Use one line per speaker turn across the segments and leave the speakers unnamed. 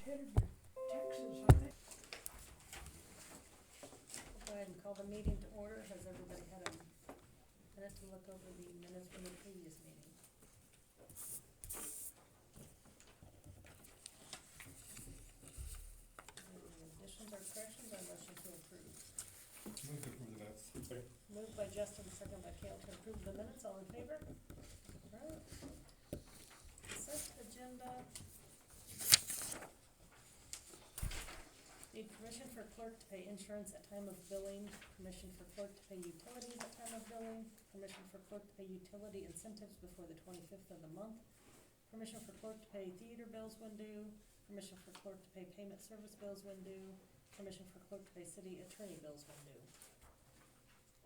headed to Texas, I think.
Go ahead and call the meeting to order. Has everybody had a minute to look over the minutes from the previous meeting? Any additions or corrections or motion to approve?
Move to approve the minutes. Second.
Moved by Justin, second by Cale to approve the minutes. All in favor? Alright. Consent agenda. Need permission for clerk to pay insurance at time of billing, permission for clerk to pay utilities at time of billing, permission for clerk to pay utility incentives before the 25th of the month, permission for clerk to pay theater bills when due, permission for clerk to pay payment service bills when due, permission for clerk to pay city attorney bills when due.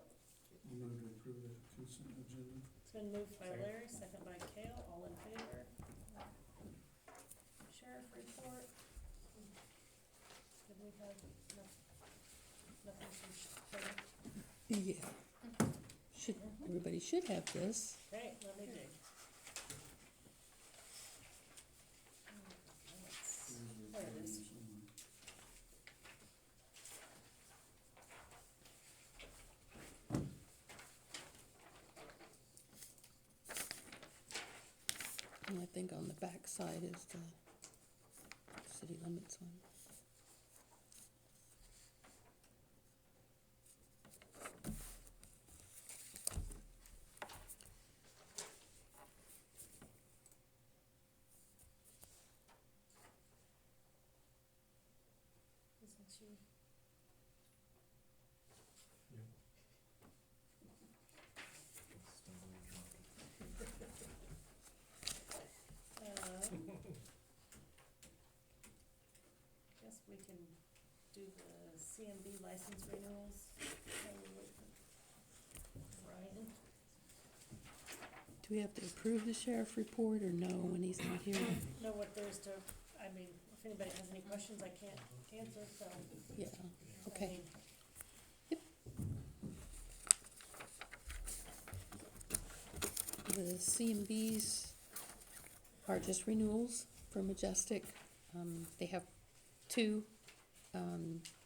I move to approve the consent agenda.
It's been moved by
Second.
Larry, second by Cale, all in favor. Sheriff report. Did we have nothing from Sheriff?
Yeah. Everybody should have this.
Okay, let me dig. There it is.
And I think on the back side is the city limits one.
Isn't she? Guess we can do the CMB license renewals. Ryan?
Do we have to approve the sheriff report or no when he's not here?
Know what there is to, I mean, if anybody has any questions, I can't answer, so.
Yeah,
I
okay.
mean,
The CMBs are just renewals for Majestic. They have two,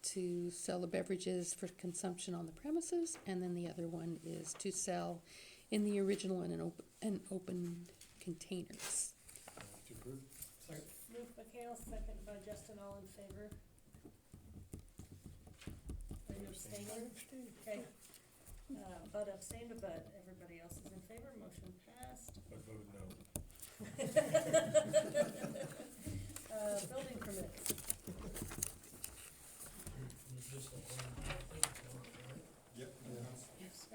to sell the beverages for consumption on the premises, and then the other one is to sell in the original and open containers.
To approve. Second.
Moved by Cale, second by Justin, all in favor. Are you abstaining? Okay. Bud abstained, but everybody else is in favor, motion passed.
But voted no.
Building permits.
Yep.
Yes.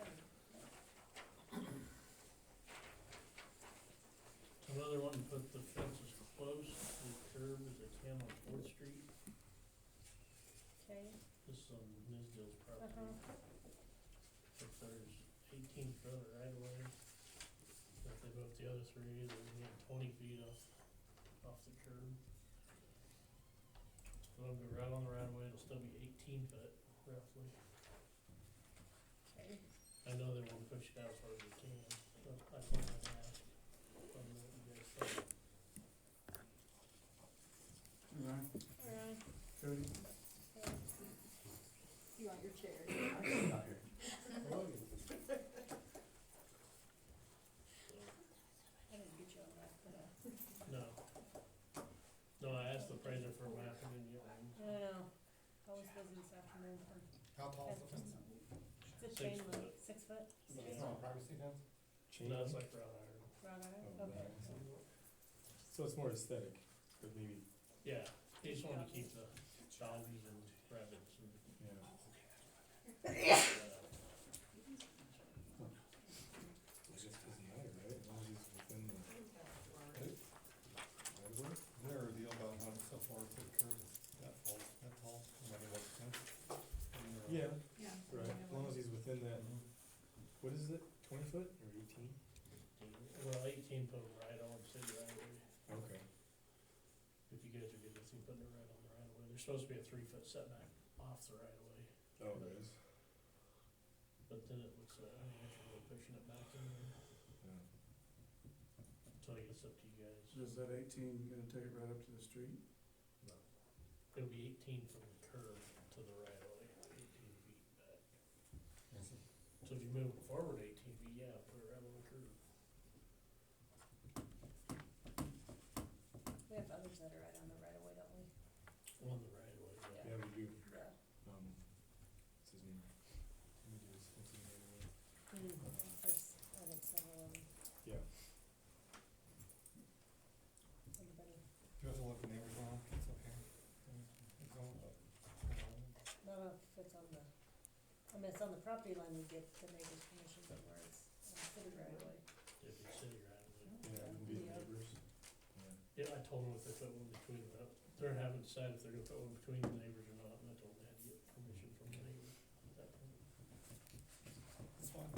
Another one, put the fence as close to the curb as they can on Fourth Street.
Okay,
This is on Nisdale's property. If there's 18 foot of right of way, if they put the other three, they're gonna get 20 feet off the curb. So it'll be right on the right of way, it'll still be 18 foot roughly.
okay.
I know they won't push it out as far as they can, so I told them that. I don't know what you guys think.
Ryan,
Alright,
Cody,
You want your chair?
Not here.
I didn't get you on that, but,
No. No, I asked the appraiser for a map and didn't get one.
no, I was busy this afternoon for,
How tall is the fence?
it's a chain
6
link,
foot.
6 foot?
It's not a privacy fence?
No, it's like wrought iron.
Wrought iron,
Oh,
okay.
So it's more aesthetic, but maybe,
Yeah, he just wanted to keep the doggies and rabbits and,
yeah.
uh,
I guess it doesn't matter, right? As long as it's within the right of way.
Is there a deal about how so far to the curb is that tall, no matter what the fence?
Yeah,
Yeah.
right, as long as he's within that, what is it, 20 foot or 18?
well, 18 put them right on city right away.
Okay.
If you guys are good with him putting it right on the right of way, there's supposed to be a 3 foot setback off the right of way,
Oh, there is?
but then it looks like, I mean, if you're really pushing it back in there,
Yeah.
so I guess up to you guys.
so is that 18 gonna take it right up to the street?
No. 18 from the curb to the right of way, 18 feet back.
Is it-
So if you move it forward 18 feet, yeah, put it right on the curb.
We have others that are right on the right of way, don't we?
On the right of way, yeah.
Yeah, we do,
Yeah.
what's his name? Let me do this, what's his name again?
There's, I think several of them.
Yeah.
Everybody,
Do you have to let the neighbors know? It's okay. It's all up.
no, no, if it's on the, I mean, it's on the property line, we get the neighbor's permission, but where it's on city right of way.
If it's city right of way.
Yeah, it would be the
Yeah.
neighbors. Yeah.
Yeah, I told them if they put one between the, they haven't decided if they're gonna put one between the neighbors or not, and I told them they had to get permission from the neighbors at that point.
It's fine.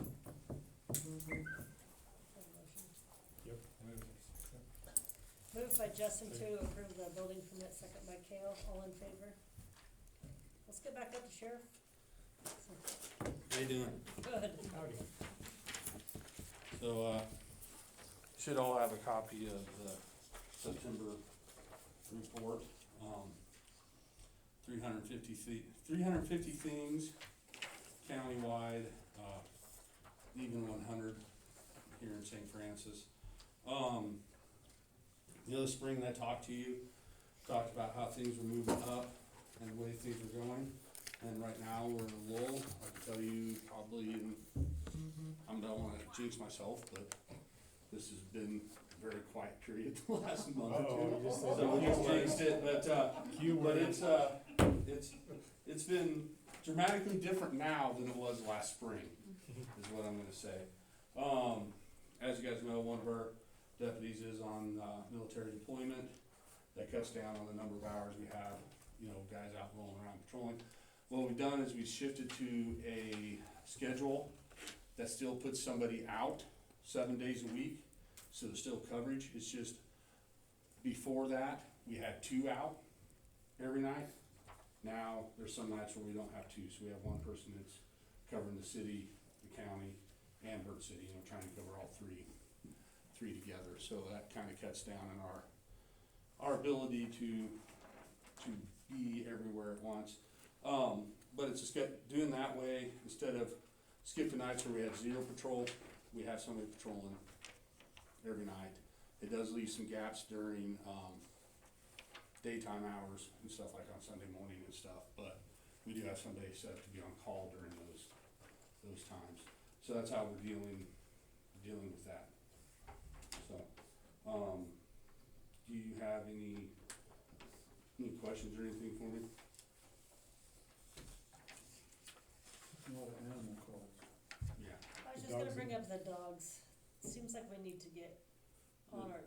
Have a motion.
Yep.
Moved by Justin to approve the building permit, second by Kale, all in favor? Let's get back up to sheriff.
How you doing?
Good.
Howdy.
So, should all have a copy of the September report. 350 things countywide, even 100 here in St. Francis. The other spring I talked to you, talked about how things were moving up and the way things were going. And right now, we're in a lull. I can tell you probably I don't wanna jinx myself, but this has been a very quiet period the last month or
Oh,
two.
you just said
So we just jinxed it, but it's been dramatically different now than it was last spring, is what I'm gonna say. As you guys know, one of our deputies is on, military deployment. That cuts down on the number of hours we have, guys out rolling around patrolling. What we've done is we shifted to a schedule that still puts somebody out 7 days a week, so there's still coverage. It's just, before that, we had 2 out every night. Now, there's some nights where we don't have 2, so we have one person that's covering the city, the county, and Burt City, trying to cover all three together. So that kinda cuts down on our ability to be everywhere at once. But it's just doing that way, instead of skipping nights where we had 0 patrol, we have somebody patrolling every night. It does leave some gaps during, daytime hours and stuff, like on Sunday morning and stuff, but we do have somebody set up to be on call during those times. So that's how we're dealing with that. So, do you have any questions or anything for me?
A lot of animal calls.
Yeah.
I was
The
just gonna
dogs
bring
in-
up the dogs. Seems like we need to get on our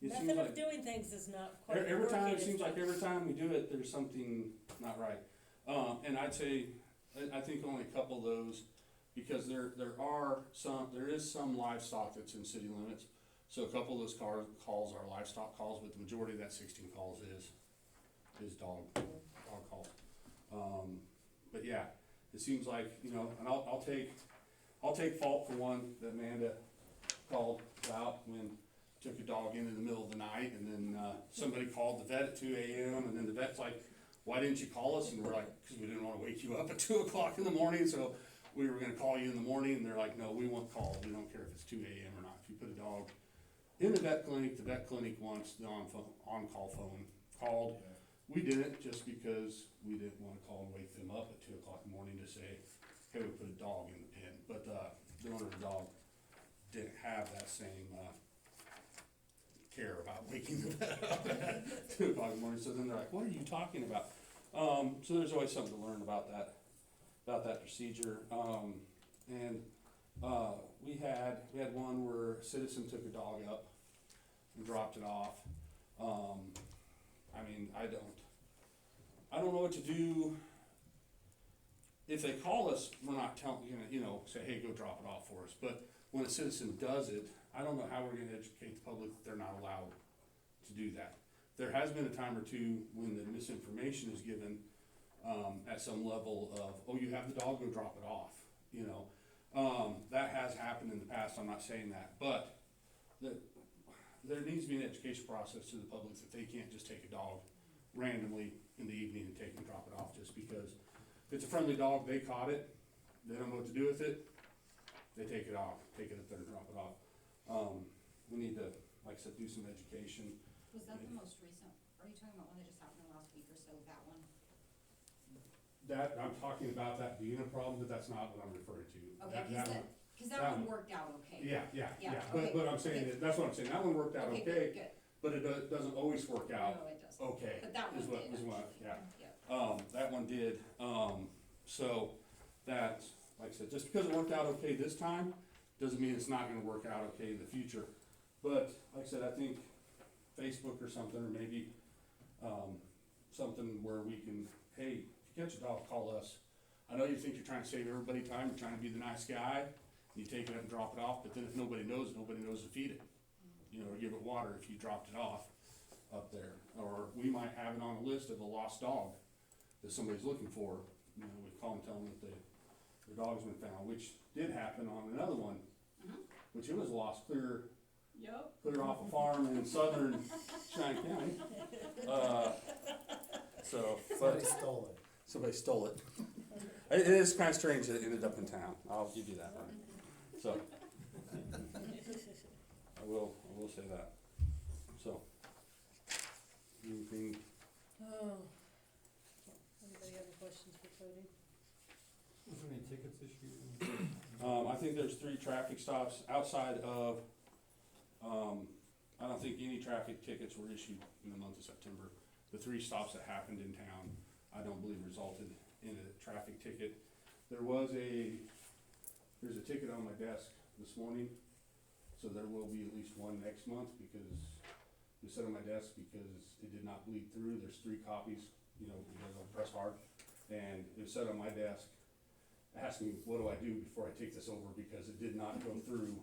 It seems
method of
like
doing things is not quite
every time,
working
it
as
seems like
much.
every time we do it, there's something not right. And I'd say, I think only a couple of those, because there is some livestock that's in city limits. So a couple of those calls are livestock calls, but the majority of that 16 calls is dog calls. But yeah, it seems like, and I'll take fault for one that Amanda called about when took a dog in the middle of the night, and then somebody called the vet at 2 a.m. and then the vet's like, "Why didn't you call us?" And we're like, "Because we didn't want to wake you up at 2 o'clock in the morning, so we were gonna call you in the morning." And they're like, "No, we won't call. We don't care if it's 2 a.m. or not. If you put a dog in the vet clinic wants the on-call phone called."
Yeah.
We didn't, just because we didn't wanna call and wake them up at 2 o'clock in the morning to say, "Hey, we put a dog in the pen." But the owner of the dog didn't have that same care about waking the vet up at 2 o'clock in the morning. So then they're like, "What are you talking about?" So there's always something to learn about that procedure. And we had one where a citizen took a dog up and dropped it off. I mean, I don't know what to do. If they call us, we're not telling, say, "Hey, go drop it off for us." But when a citizen does it, I don't know how we're gonna educate the public that they're not allowed to do that. There has been a time or two when the misinformation is given, at some level of, "Oh, you have the dog, go drop it off," That has happened in the past, I'm not saying that, but there needs to be an education process to the public that they can't just take a dog randomly in the evening and take and drop it off, just because if it's a friendly dog, they caught it, they don't know what to do with it, they take it off, take it up there and drop it off. We need to, like I said, do some education.
Was that the most recent, are you talking about one that just happened in the last week or so, that one?
That, I'm talking about that being a problem, but that's not what I'm referring to.
Okay,
That
cause
one-
that
that
one
one-
worked out okay.
Yeah,
Yeah,
but,
okay,
but I'm saying,
okay.
that's what I'm saying, that one worked out
Okay,
okay,
good,
but it doesn't always work out
no, it doesn't,
okay.
but that one
is what-
did,
is what-
actually.
yeah. That one did, so that, like I said, just because it worked out okay this time, doesn't mean it's not gonna work out okay in the future. But, like I said, I think Facebook or something, or maybe, something where we can, hey, if you catch a dog, call us. I know you think you're trying to save everybody time, you're trying to be the nice guy, you take it up and drop it off, but then if nobody knows to feed it. You know, or give it water if you dropped it off up there. Or we might have it on a list of a lost dog that somebody's looking for. You know, we call and tell them that the dog's been found, which did happen on another one,
Mhm.
which it was lost clear
Yep.
off a farm in southern Cheyenne County. So,
Somebody stole it.
somebody stole it. It is kind of strange that it ended up in town, I'll give you that one. So, I will say that. So, anything,
Oh. Anybody have any questions for Cody?
Was there any tickets issued?
I think there's 3 traffic stops outside of, I don't think any traffic tickets were issued in the month of September. The 3 stops that happened in town, I don't believe resulted in a traffic ticket. There's a ticket on my desk this morning, so there will be at least one next month, because it was set on my desk because it did not bleed through. There's 3 copies, you know, because I'll press hard, and it was set on my desk, asking me, what do I do before I take this over, because it did not go through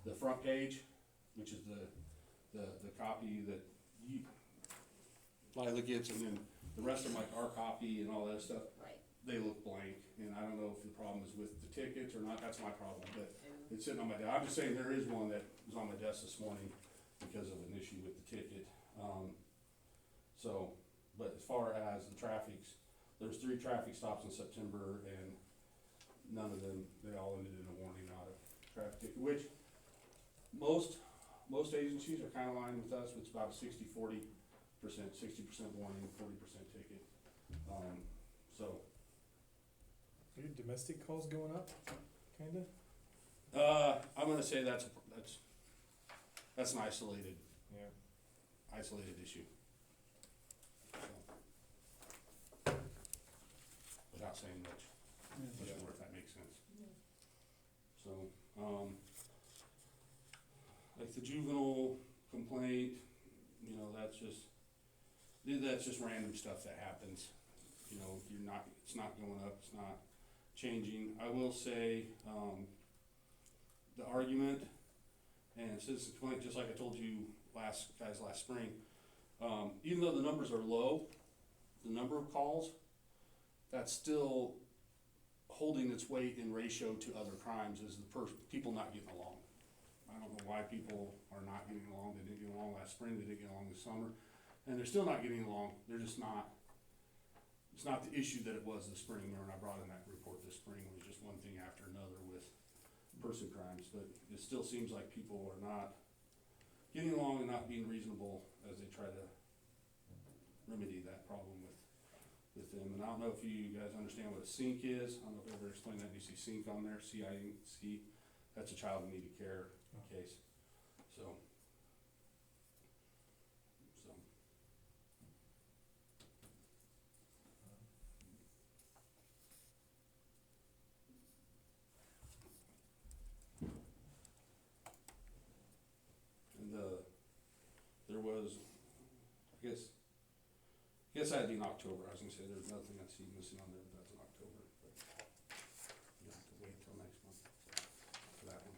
the front page, which is the copy that you, Lila gets, and then the rest of like our copy and all that stuff,
Right.
they look blank, and I don't know if the problem is with the tickets or not, that's my problem, but it's sitting on my desk. I'm just saying, there is one that was on my desk this morning because of an issue with the ticket. So, but as far as the traffics, there's 3 traffic stops in September, and none of them, they all ended in a warning, not a traffic ticket, which most agencies are kinda aligned with us. It's about a 60-40%, 60% warning, 40% ticket. So,
Are your domestic calls going up, kinda?
I'm gonna say that's an isolated
Yeah.
issue. Without saying much more, if that makes sense. So, like the juvenile complaint, you know, that's just random stuff that happens. You know, it's not going up, it's not changing. I will say, the argument and citizen complaint, just like I told you last spring, even though the numbers are low, the number of calls, that's still holding its weight in ratio to other crimes, is people not getting along. I don't know why people are not getting along. They didn't get along last spring, they didn't get along this summer, and they're still not getting along. They're just not, it's not the issue that it was this spring. Remember, I brought in that report this spring, it was just one thing after another with person crimes, but it still seems like people are not getting along and not being reasonable as they try to remedy that problem with them. And I don't know if you guys understand what a SYNC is. I don't know if I ever explained that. You see SYNC on there, C-I-N-C. That's a child in need of care case. So. And there was, I guess that'd be in October. I was gonna say there's nothing I see missing on there, but that's in October. But you have to wait till next month for that one.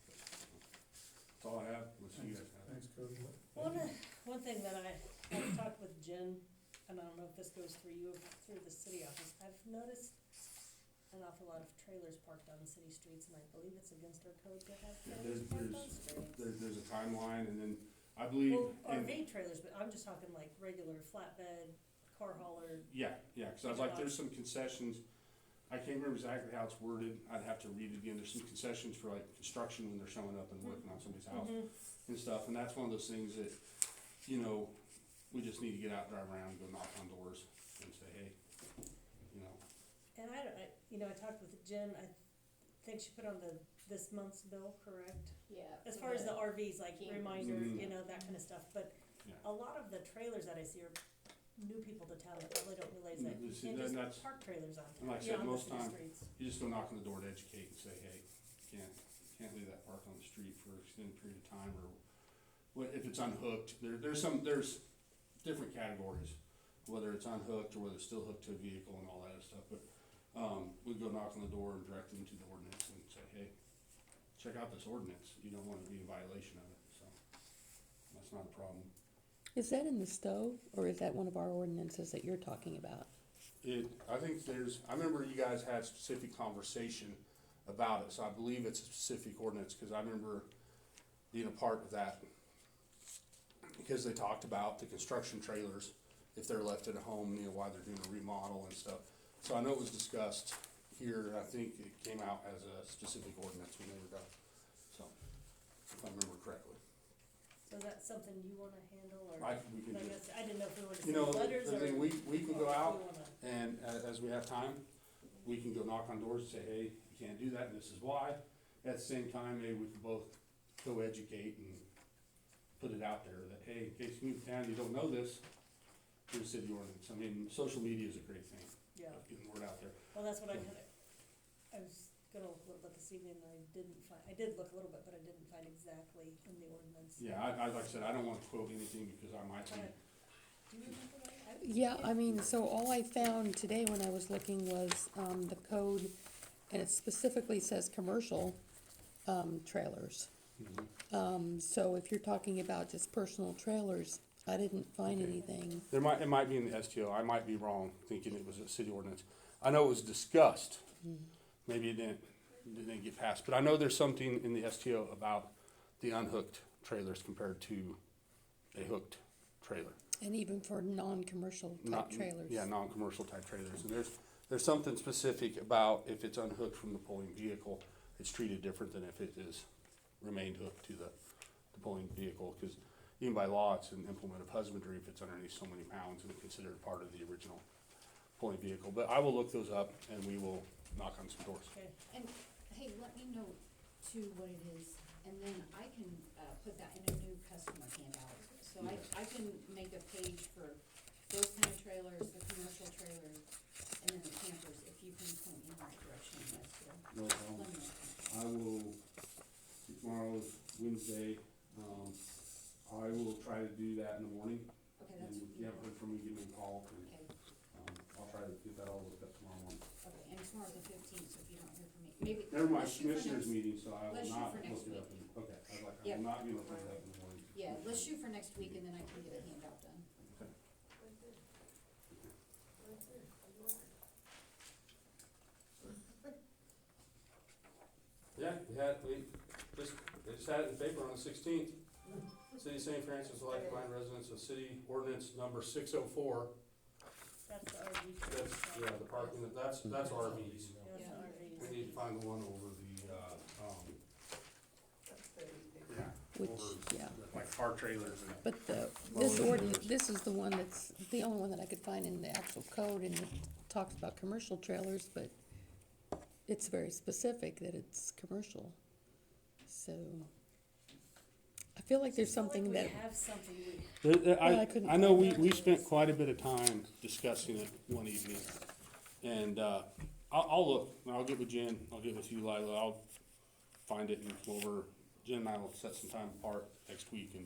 That's all I have. Unless you guys have.
Thanks, Cody.
One thing that I've talked with Jen, and I don't know if this goes through you, or through the city office, I've noticed an awful lot of trailers parked on city streets, and I believe it's against our code to have trailers parked on streets.
There's a timeline, and then I believe.
Well,
in-
RV trailers, but I'm just talking like regular flatbed, car hauler.
Yeah, cause I was like, there's some concessions, I can't remember exactly how it's worded, I'd have to read it again, there's some concessions for like construction when they're showing up and working on somebody's house and stuff, and that's one of those things that, you know, we just need to get out, drive around, go knock on doors and say, hey, you know.
And I talked with Jen, I think she put on this month's bill, correct?
Yeah.
As far as the RVs, like
Campers.
reminder,
Mhm.
you know, that kind of stuff, but
Yeah.
a lot of the trailers that I see are new people to town that probably don't realize that you
See,
can't
then
just
that's-
park trailers on,
and like I
you know,
said,
on the
most
city
time-
streets.
You just go knock on the door to educate and say, hey, can't leave that parked on the street for an extended period of time, or if it's unhooked, there's different categories, whether it's unhooked or whether it's still hooked to a vehicle and all that other stuff, but, we go knock on the door and direct them to the ordinance and say, hey, check out this ordinance, you don't wanna be in violation of it, so, that's not a problem.
Is that in the Stowe, or is that one of our ordinances that you're talking about?
I think I remember you guys had specific conversation about it, so I believe it's a specific ordinance, cause I remember being a part of that. Because they talked about the construction trailers, if they're left at home, you know, while they're doing a remodel and stuff. So I know it was discussed here, I think it came out as a specific ordinance when they were done, so, if I remember correctly.
So is that something you wanna handle, or?
We can
I
do,
guess, I didn't know if we wanted to
you
send
know,
letters,
the
or.
thing, we can
or
go
if
out,
we wanna-
and as we have time, we can go knock on doors and say, hey, you can't do that, and this is why. At the same time, maybe we could both co-educate and put it out there that, hey, in case you move to town, you don't know this, here's city ordinance. I mean, social media is a great thing,
Yeah,
getting the word out there.
well, that's what I was gonna look a little bit this evening, and I did look a little bit, but I didn't find exactly in the ordinance.
Yeah, I like I said, I don't wanna quote anything because I might be,
But, do you remember that?
Yeah, I mean, so all I found today when I was looking was, the code, and it specifically says commercial, trailers. So if you're talking about just personal trailers, I didn't find
Okay.
anything.
it might be in the STO, I might be wrong, thinking it was a city ordinance. I know it was discussed, maybe it didn't get passed, but I know there's something in the STO about the unhooked trailers compared to a hooked trailer.
And even for non-commercial type
Not-
trailers.
Yeah, non-commercial type trailers, and there's something specific about if it's unhooked from the pulling vehicle, it's treated different than if it is remained hooked to the pulling vehicle, cause even by law, it's an implement of husbandry if it's underneath so many pounds and considered part of the original pulling vehicle, but I will look those up and we will knock on some doors.
Okay,
And, hey, let me know too what it is, and then I can, put that in a new customer handout. So I can make a page for those kind of trailers, the commercial trailers, and then the campers, if you can point me in the right direction, yes,
No
let
problem.
me know.
I will, tomorrow's Wednesday, I will try to do that in the morning,
Okay,
and
that's,
if you haven't heard from me, give me a call, and,
okay,
I'll try to get that all looked up tomorrow morning.
okay, and tomorrow's the 15th, so if you don't hear from me, maybe.
Never mind,
let's shoot for
commissioners
next-
meeting, so I will
let's shoot
not
for next
look it up,
week.
okay, I was like, I
Yep.
will not be looking it up in the morning.
Yeah, let's shoot for next week, and then I can get a handout done.
Yeah, they just had it in the paper on the 16th. City of St. Francis would like to remind residents of city ordinance number 604.
that's the RV.
That's, yeah, the parking, that's RVs.
Yeah, that's the
Yeah.
RVs.
We need to find the one over the, yeah,
Which,
over
yeah.
like car trailers and.
But this is the one that's, the only one that I could find in the actual code, and it talks about commercial trailers, but it's very specific that it's commercial. So, I feel like there's something that,
We have something, we,
I couldn't
I know
find
we
it.
spent quite a bit of time discussing it one evening. And, I'll look, and I'll get with Jen, I'll get with you, Lila, I'll find it and come over. Jen and I will set some time apart next week and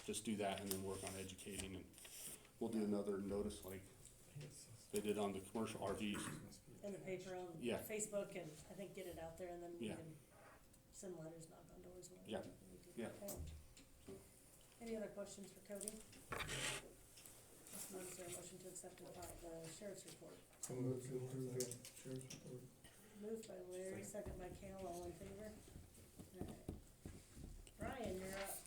just do that and then work on educating, and we'll do another notice like they did on the commercial RVs.
in the paper on
Yeah.
Facebook, and I think get it out there, and then we
Yeah.
can send letters, knock on doors, whatever.
Yeah.
we need to.
Yeah.
Okay. Any other questions for Cody? If not, is there a motion to accept the sheriff's report?
I'll move to approve the sheriff's report.
Moved by Larry, second by Cal, all in favor? Alright. Brian, you're up.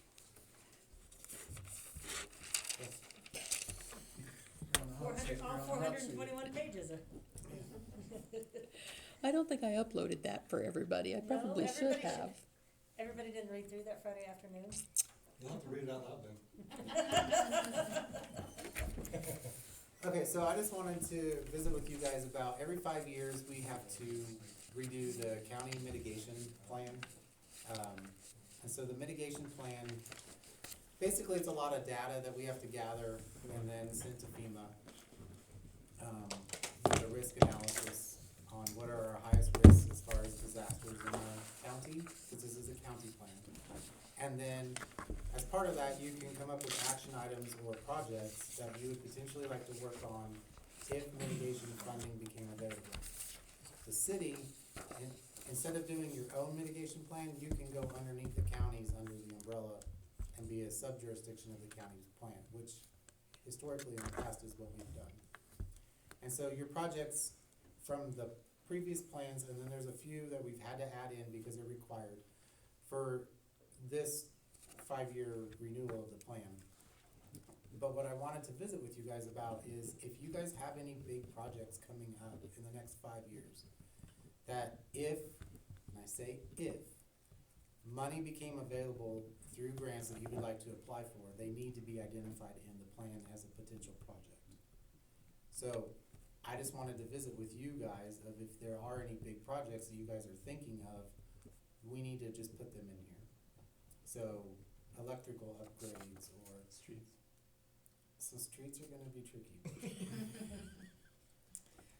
all 421 pages are.
I don't think I uploaded that for everybody. I
No,
probably should
everybody should.
have.
Everybody didn't read through that Friday afternoon?
You'll have to read it out loud then.
Okay, so I just wanted to visit with you guys about every 5 years, we have to redo the county mitigation plan. And so the mitigation plan, basically it's a lot of data that we have to gather and then send to FEMA. With a risk analysis on what are our highest risks as far as disasters in the county, because this is a county plan. And then, as part of that, you can come up with action items or projects that you would potentially like to work on if mitigation funding became available. The city, instead of doing your own mitigation plan, you can go underneath the counties under the umbrella and be a sub-jurisdiction of the county's plan, which historically in the past is what we've done. And so your projects from the previous plans, and then there's a few that we've had to add in because they're required for this 5-year renewal of the plan. But what I wanted to visit with you guys about is if you guys have any big projects coming up in the next 5 years, that if, and I say if, money became available through grants that you would like to apply for, they need to be identified in the plan as a potential project. So I just wanted to visit with you guys of if there are any big projects that you guys are thinking of, we need to just put them in here. So electrical upgrades or
Streets.
so streets are gonna be tricky.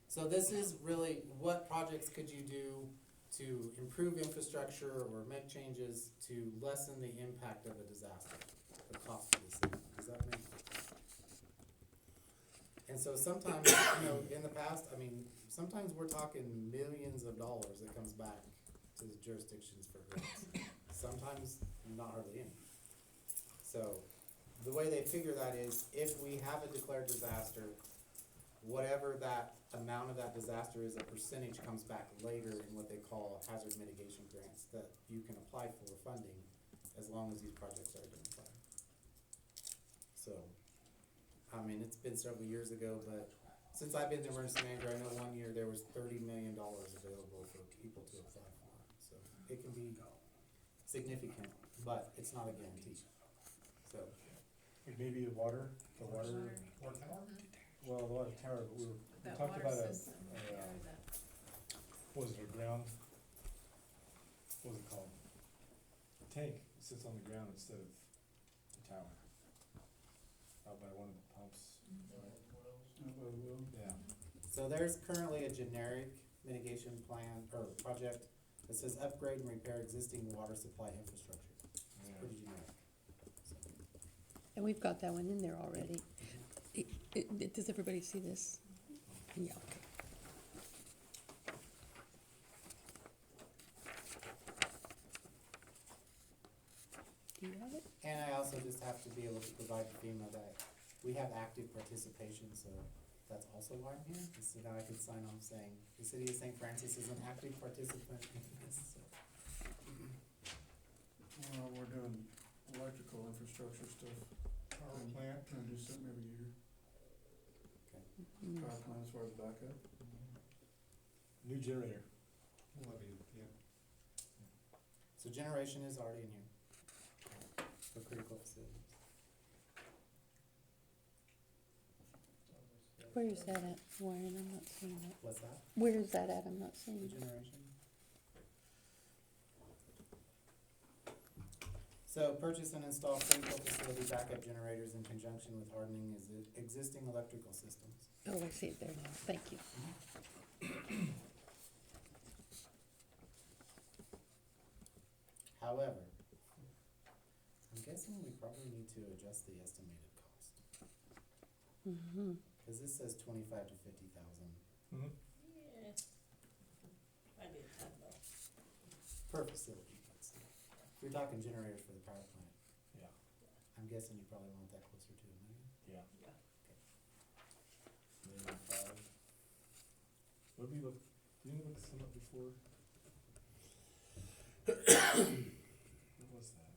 So this is really, what projects could you do to improve infrastructure or make changes to lessen the impact of a disaster, the cost of the city? Does that make sense? And so sometimes, in the past, sometimes we're talking millions of dollars that comes back to the jurisdictions for grants. Sometimes not hardly any. So the way they figure that is if we have a declared disaster, whatever that amount of that disaster is, a percentage comes back later in what they call hazard mitigation grants that you can apply for funding as long as these projects are identified. So, it's been several years ago, but since I've been the emergency manager, I know one year there was $30 million available for people to apply for. So it can be significant, but it's not a guarantee. So,
Maybe the water,
Water tower?
well, the water tower, but we
That
talked
water
about
system,
what was it, a ground, what was it called? A tank sits on the ground instead of the tower. Out by one of the pumps. Yeah.
so there's currently a generic mitigation plan or project that says upgrade and repair existing water supply infrastructure. It's
Yeah.
pretty generic. So,
And we've got that one in there already. Does everybody see this? Yeah, okay. Do you have it?
And I also just have to be able to provide FEMA that we have active participation, so that's also why I'm here. So now I could sign off saying the city of St. Francis is an active participant in this, so.
We're doing electrical infrastructure stuff.
Power plant?
Trying to do something every year.
Mm.
Power plant as far as backup.
New generator.
Levy, yeah.
So generation is already in here for critical facilities.
Where is that at, Warren? I'm not seeing it.
What's that?
Where is that at? I'm not seeing
The
it.
generation? So purchase and install critical facility backup generators in conjunction with hardening existing electrical systems.
Oh, I see it there now. Thank you.
However, I'm guessing we probably need to adjust the estimated cost.
Mm-hmm.
Cause this says 25 to 50,000
Mm-hmm.
Yeah. Might be a ton though.
per facility, but still. If you're talking generators for the power plant,
Yeah,
I'm guessing you probably want that closer to $1 million.
yeah.
Yeah.
Maybe 5. What we look, didn't we look some up before? What was that?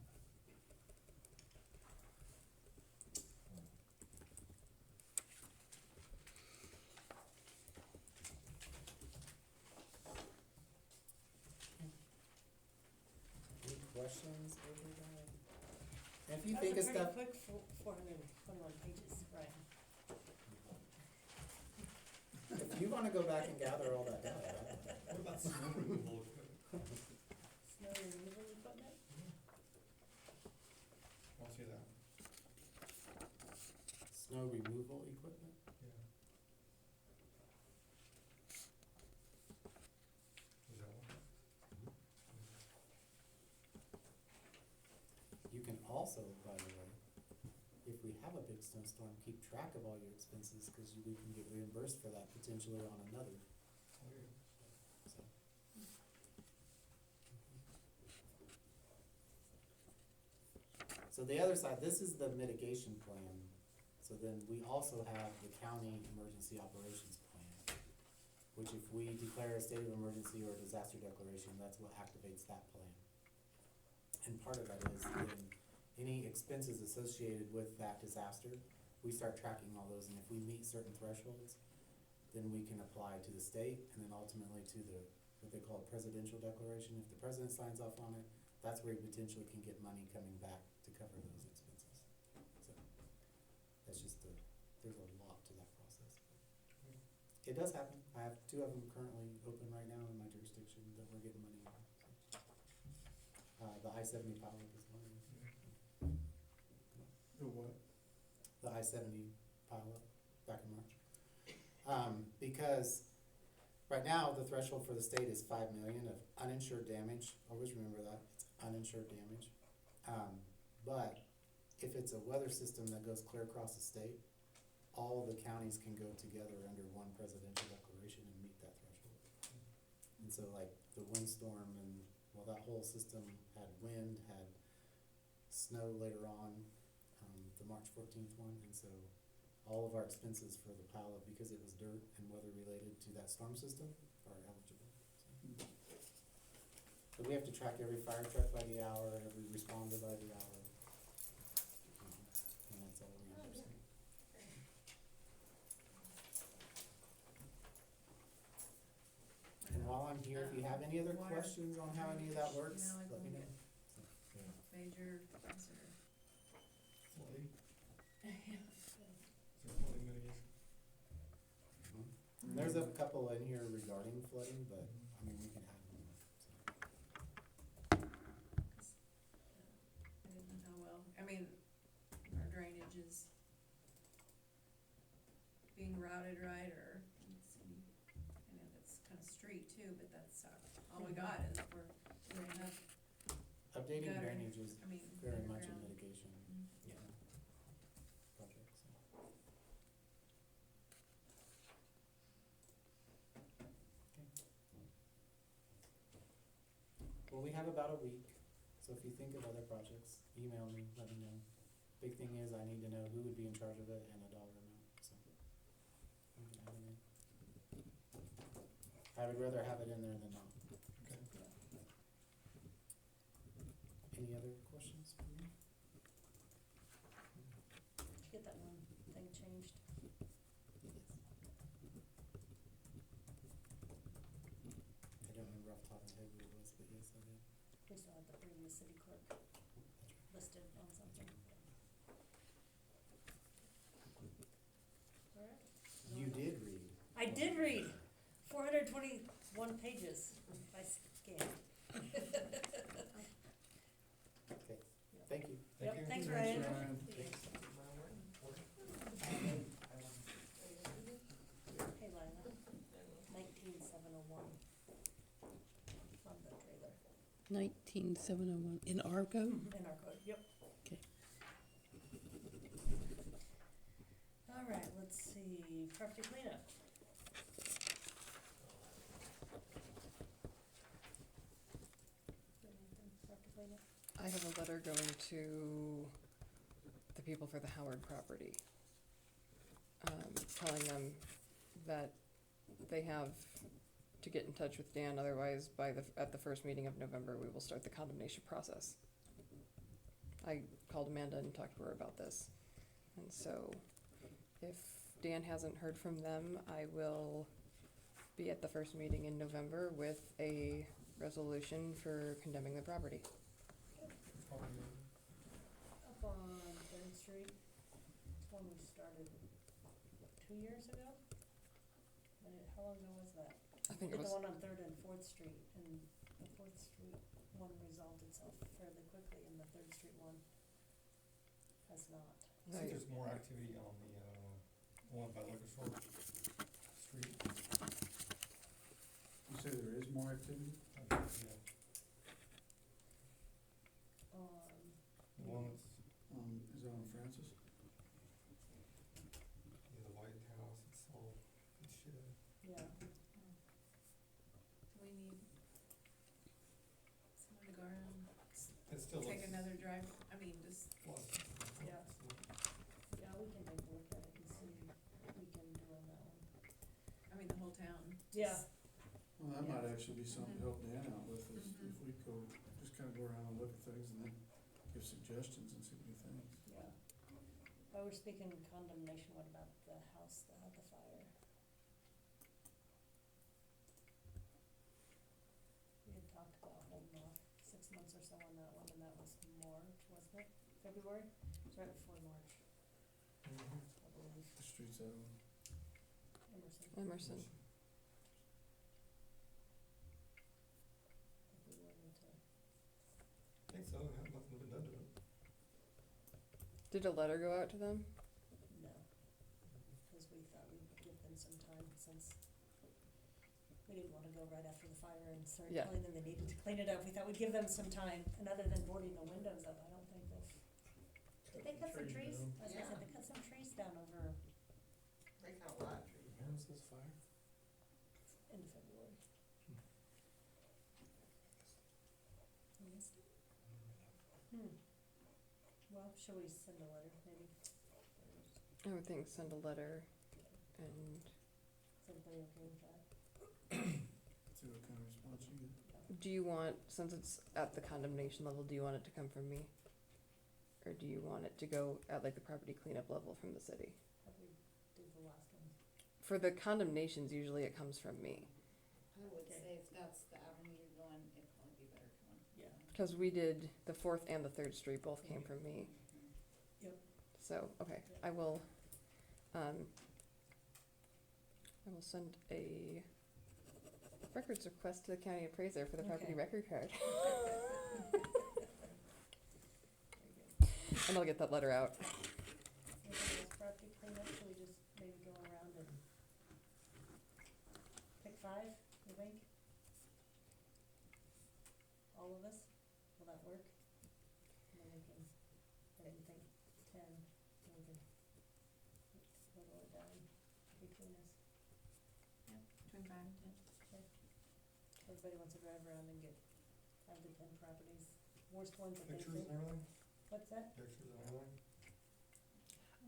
questions over that? And if you
That
think of
was a
stuff,
pretty quick 421 pages, right?
if you wanna go back and gather all that data,
What about snow removal equipment?
Snow removal equipment?
I'll see that,
snow removal equipment?
yeah. Is that one?
You can also, by the way, if we have a big snowstorm, keep track of all your expenses, cause we can get reimbursed for that potentially on another,
Oh, yeah.
so. So the other side, this is the mitigation plan, so then we also have the county emergency operations plan, which if we declare a state of emergency or disaster declaration, that's what activates that plan. And part of that is then any expenses associated with that disaster, we start tracking all those, and if we meet certain thresholds, then we can apply to the state, and then ultimately to the, what they call a presidential declaration. If the president signs off on it, that's where you potentially can get money coming back to cover those expenses. So, that's just there's a lot to that process. It does happen. I have 2 of them currently open right now in my jurisdiction that we're getting money on. The I-70 pilot is one of them.
The what?
The I-70 pilot back in March. Because right now, the threshold for the state is 5 million of uninsured damage. Always remember that, it's uninsured damage. But if it's a weather system that goes clear across the state, all the counties can go together under one presidential declaration and meet that threshold. And so like the windstorm and, well, that whole system had wind, had snow later on, the March 14th one, and so all of our expenses for the pilot, because it was dirt and weather related to that storm system, are eligible. But we have to track every fire truck by the hour, every responder by the hour. And that's all we understand. And while I'm here, if you have any other
Water.
questions on how any of that works,
No, I
let me know.
believe Major concern.
Flooding? Is there flooding mitigation?
And there's a couple in here regarding flooding, but, I mean, we can add them, so.
I didn't know how well, I mean, our drainage is being routed right, or, let's see, I know that's kind of street too, but that's, all we got is we're enough,
Updating
Gutter.
drainage is
I mean,
very much a
underground.
mitigation,
Mm.
yeah, project, so. Well, we have about a week, so if you think of other projects, email me, let me know. Big thing is I need to know who would be in charge of it and a dollar amount, so. we can add it in. I would rather have it in there than not.
Okay.
Any other questions for me?
Did you get that one thing changed?
I don't remember off the top of my head what it was, but yes, I did.
We still had the previous city clerk listed on something. Alright.
You did read.
I did read 421 pages by scan.
Okay, thank you.
Yep,
you.
thanks Ryan. Hey Lila, 19701 on the trailer
19701 in Argo.
in our code, yep.
Okay.
Alright, let's see, property cleanup. Anything, property cleanup?
I have a letter going to the people for the Howard property, telling them that they have to get in touch with Dan, otherwise at the first meeting of November, we will start the condemnation process. I called Amanda and talked to her about this, and so if Dan hasn't heard from them, I will be at the first meeting in November with a resolution for condemning the property.
probably,
Up on Third Street, it's one we started 2 years ago? How long ago was that?
I think
Did
it
the
was,
one on Third and Fourth Street, and the Fourth Street one resolved itself fairly quickly, and the Third Street one has not.
I think there's more activity on the one by Liquor Store Street.
You say there is more activity?
I think, yeah, the one that's,
Is that on Francis?
yeah, the White House, it's all good shit.
Yeah,
We need someone to go around,
It still looks.
take another drive, I mean, just,
Plus,
Yeah. yeah, we can take a look at it and see what we can do on that one.
I mean, the whole town.
Yeah.
just-
Well, that
Yeah.
might actually be something to help Dan out with, is
Mhm.
if we go, just kinda go around and look at things and then give suggestions and see what he thinks.
Yeah. While we're speaking condemnation, what about the house that had the fire? We had talked about holding off 6 months or so on that one, and that was March, wasn't it? February? It was right before March,
Mhm.
I believe.
The streets out on.
Emerson.
Emerson.
If we wanted to.
I think so, yeah, nothing been done to it.
did a letter go out to them?
No, because we thought we'd give them some time, since we didn't wanna go right after the fire and start
Yeah.
telling them they needed to clean it up. We thought we'd give them some time, and other than boarding the windows up, I don't think did they cut some trees?
down.
I was gonna say, they cut some trees down over
They got a lot of trees.
Where was this fire?
in February. Well, shall we send a letter, maybe?
I would think send a letter and
Is everybody okay with that?
See what kind of response you get.
do you want, since it's at the condemnation level, do you want it to come from me? Or do you want it to go at like the property cleanup level from the city?
How do we do the last one?
For the condemnations, usually it comes from me,
I would
Okay.
say if that's the avenue you're going, it'd probably be better coming.
Yeah.
cause we did the Fourth and the Third Street both came from me.
Yep.
So, okay, I will send a records request to the county appraiser for the property
Okay.
record card,
Very good.
and I'll get that letter out.
Anything else property cleanup, should we just maybe go around and pick 5, you think? All of us, will that work? And then we can, I didn't think 10, then we can whittle it down between us.
Between 5 and 10.
Everybody wants to drive around and get 5 to 10 properties, worst ones that they
Pictures
think.
and everything,
What's that?
pictures and everything.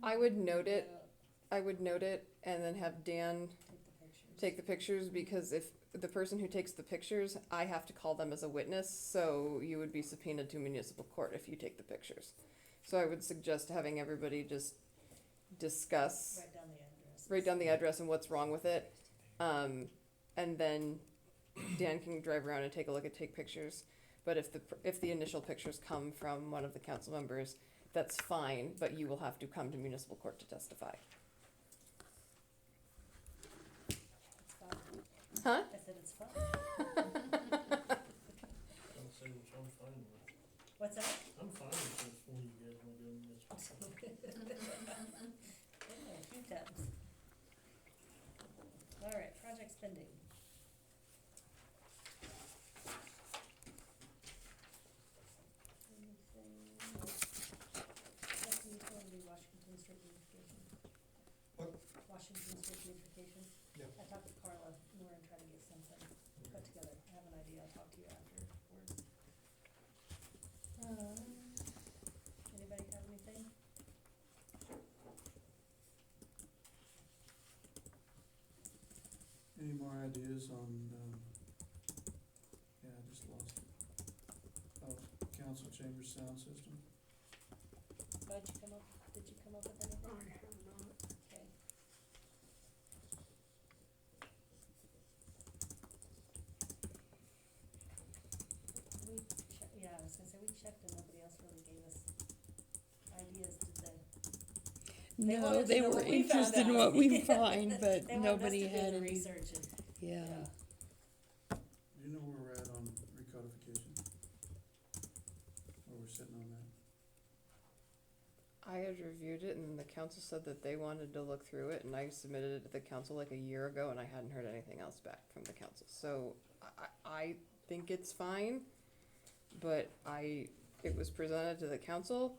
I would note it,
Yeah,
I would note it and then have Dan
take the pictures.
take the pictures, because if the person who takes the pictures, I have to call them as a witness, so you would be subpoenaed to municipal court if you take the pictures. So I would suggest having everybody just discuss,
Write down the address.
write down the address and what's wrong with it. And then Dan can drive around and take a look and take pictures. But if the initial pictures come from one of the council members, that's fine, but you will have to come to municipal court to testify.
It's fine.
Huh?
I said it's fine.
I'll say which I'm fine with.
What's that?
I'm fine with this when you guys wanna do this.
Yeah, a few times. All right, project spending. Anything? What's the utility Washington Street beautification?
What?
Washington Street beautification?
Yeah.
I talked to Carla, and we're gonna try to get something put together. I have an idea, I'll talk to you afterwards. Anybody have anything?
Any more ideas on, yeah, I just lost it. Oh, council chamber sound system?
Did you come up with anything? I have not. Okay. We checked, yeah, I was gonna say, we checked and nobody else They
No,
wanted to
they
know
were
what we found
interested in
out.
what we find, but
They wanted us
nobody
to do
had
the
any,
research and,
yeah.
Do you know where we're at on recodification? Where we're sitting on that?
I had reviewed it and the council said that they wanted to look through it and I submitted it to the council like a year ago and I hadn't heard anything else back from the council. So I think it's fine, but it was presented to the council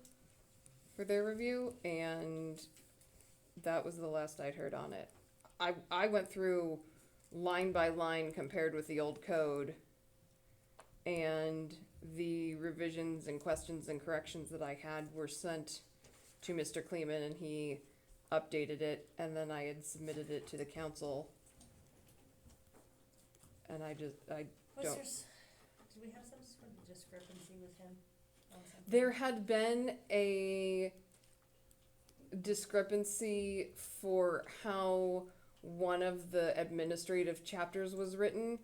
for their review and that was the last I'd heard on it. I went through line by line compared with the old code and the revisions and questions and corrections that I had were sent to Mr. Kleeman and he updated it and then I had submitted it to the council. And I
was
Don't-
there, did we have some sort of discrepancy with him on something?
There had been a discrepancy for how one of the administrative chapters was written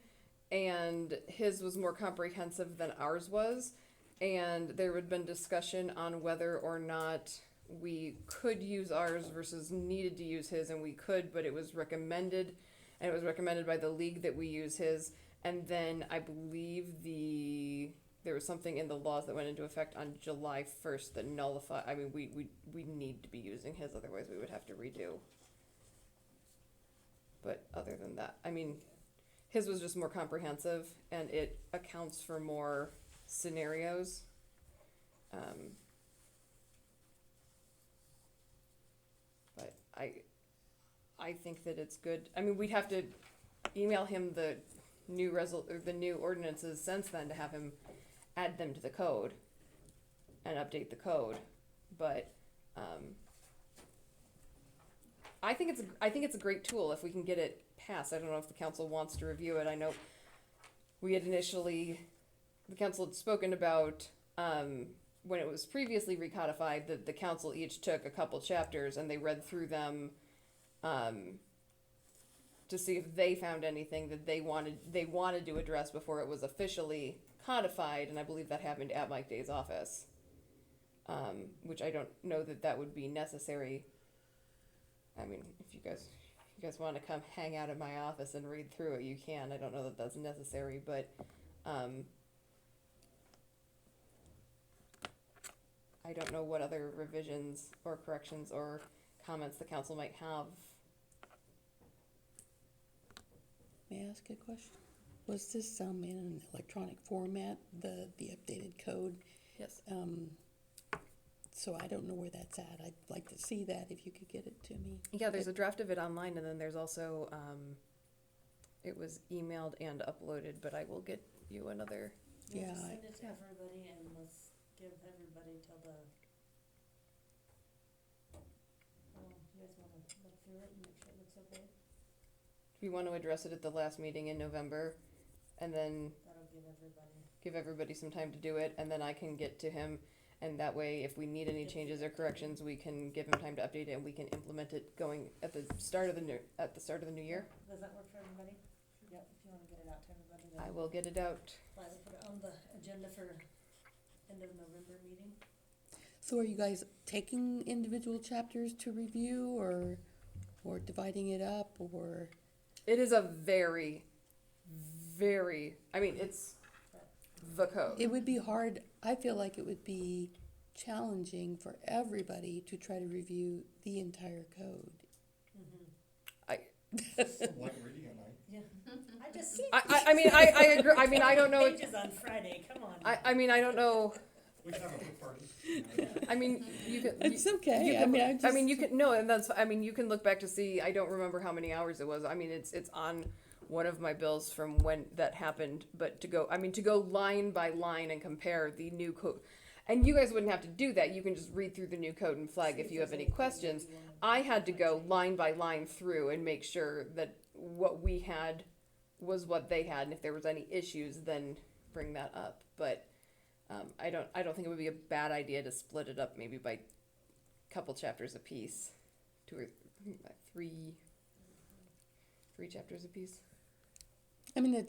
and his was more comprehensive than ours was. And there had been discussion on whether or not we could use ours versus needed to use his, and we could, but it was recommended, and it was recommended by the league that we use his. And then I believe there was something in the laws that went into effect on July 1st that nullified, I mean, we need to be using his, otherwise we would have to redo. But other than that, I mean, his was just more comprehensive, and it accounts for more scenarios. But I think that it's good. I mean, we'd have to email him the new ordinances since then to have him add them to the code and update the code. But I think it's a great tool if we can get it passed. I don't know if the council wants to review it. I know we had the council had spoken about when it was previously recodified that the council each took a couple chapters and they read through them to see if they found anything that they wanted to address before it was officially codified, and I believe that happened at Mike Day's office, which I don't know that would be necessary. I mean, if you guys want to come hang out at my office and read through it, you can. I don't know that that's necessary, but I don't know what other revisions or corrections or comments the council might have.
May I ask a question? Was this in an electronic format, the updated code?
Yes.
So I don't know where that's at. I'd like to see that if you could get it to me.
Yeah, there's a draft of it online, and then there's also, it was emailed and uploaded, but I will get you another.
Yeah,
Just send it to everybody and let's give everybody till the, you guys wanna look through it and make sure it looks okay?
We want to address it at the last meeting in November, and then
That'll
give everybody some time to do it, and then I can get to him, and that way, if we need any changes or corrections, we can give him time to update it, and we can implement it going at the start of the new year.
Does that work for everybody? Yep, if you wanna get it out to everybody, then.
I will get it out.
I'll put it on the agenda for end of November meeting.
So are you guys taking individual chapters to review or dividing it up or?
It is a very, I mean, it's the code.
It would be hard, I feel like it would be challenging for everybody to try to review the entire code.
Some light reading at night.
Yeah, I just.
I mean, I agree. I mean, I don't know.
Pages on Friday, come on.
I mean, I don't know.
We can have a quick party.
I mean, you can.
It's okay,
You
I
can,
mean,
you can no, and that's. I mean, you can look back to see. I don't remember how many hours it was. I mean, it's on one of my bills from when that happened. But to go line by line and compare the new code, and you guys wouldn't have to do that. You can just read through the new code and flag if you have any questions. I had to go line by line through and make sure that what we had was what they had, and if there was any issues, then bring that up. But I don't think it would be a bad idea to split it up maybe by a couple chapters a piece, 2 or 3 chapters a piece.
I mean,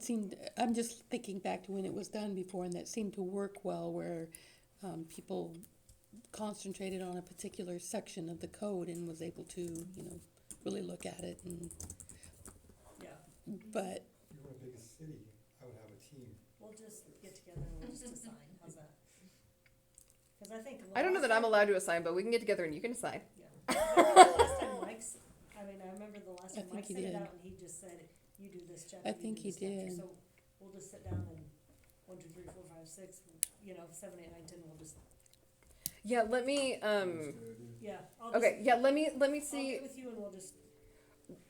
I'm just thinking back to when it was done before, and that seemed to work well, where people concentrated on a particular section of the code and was able to, you know, really look at it and,
Yeah,
but
If you were the biggest city, I would have a team.
we'll just get together and we'll just assign, how's that? Cause I think.
I don't know that I'm allowed to assign, but we can get together and you can assign.
Yeah. Last time Mike's, I mean, I remember the last
I
time
think
Mike
he
sent it
did.
out and he just said, you do this chapter,
I
you do
think he
this chapter."
did.
So we'll just sit down and 1, 2, 3, 4, 5, 6, you know, 7, 8, 9, 10, we'll just,
Yeah, let me,
yeah, I'll just,
okay, yeah, let me
I'll
see.
get with you and we'll just,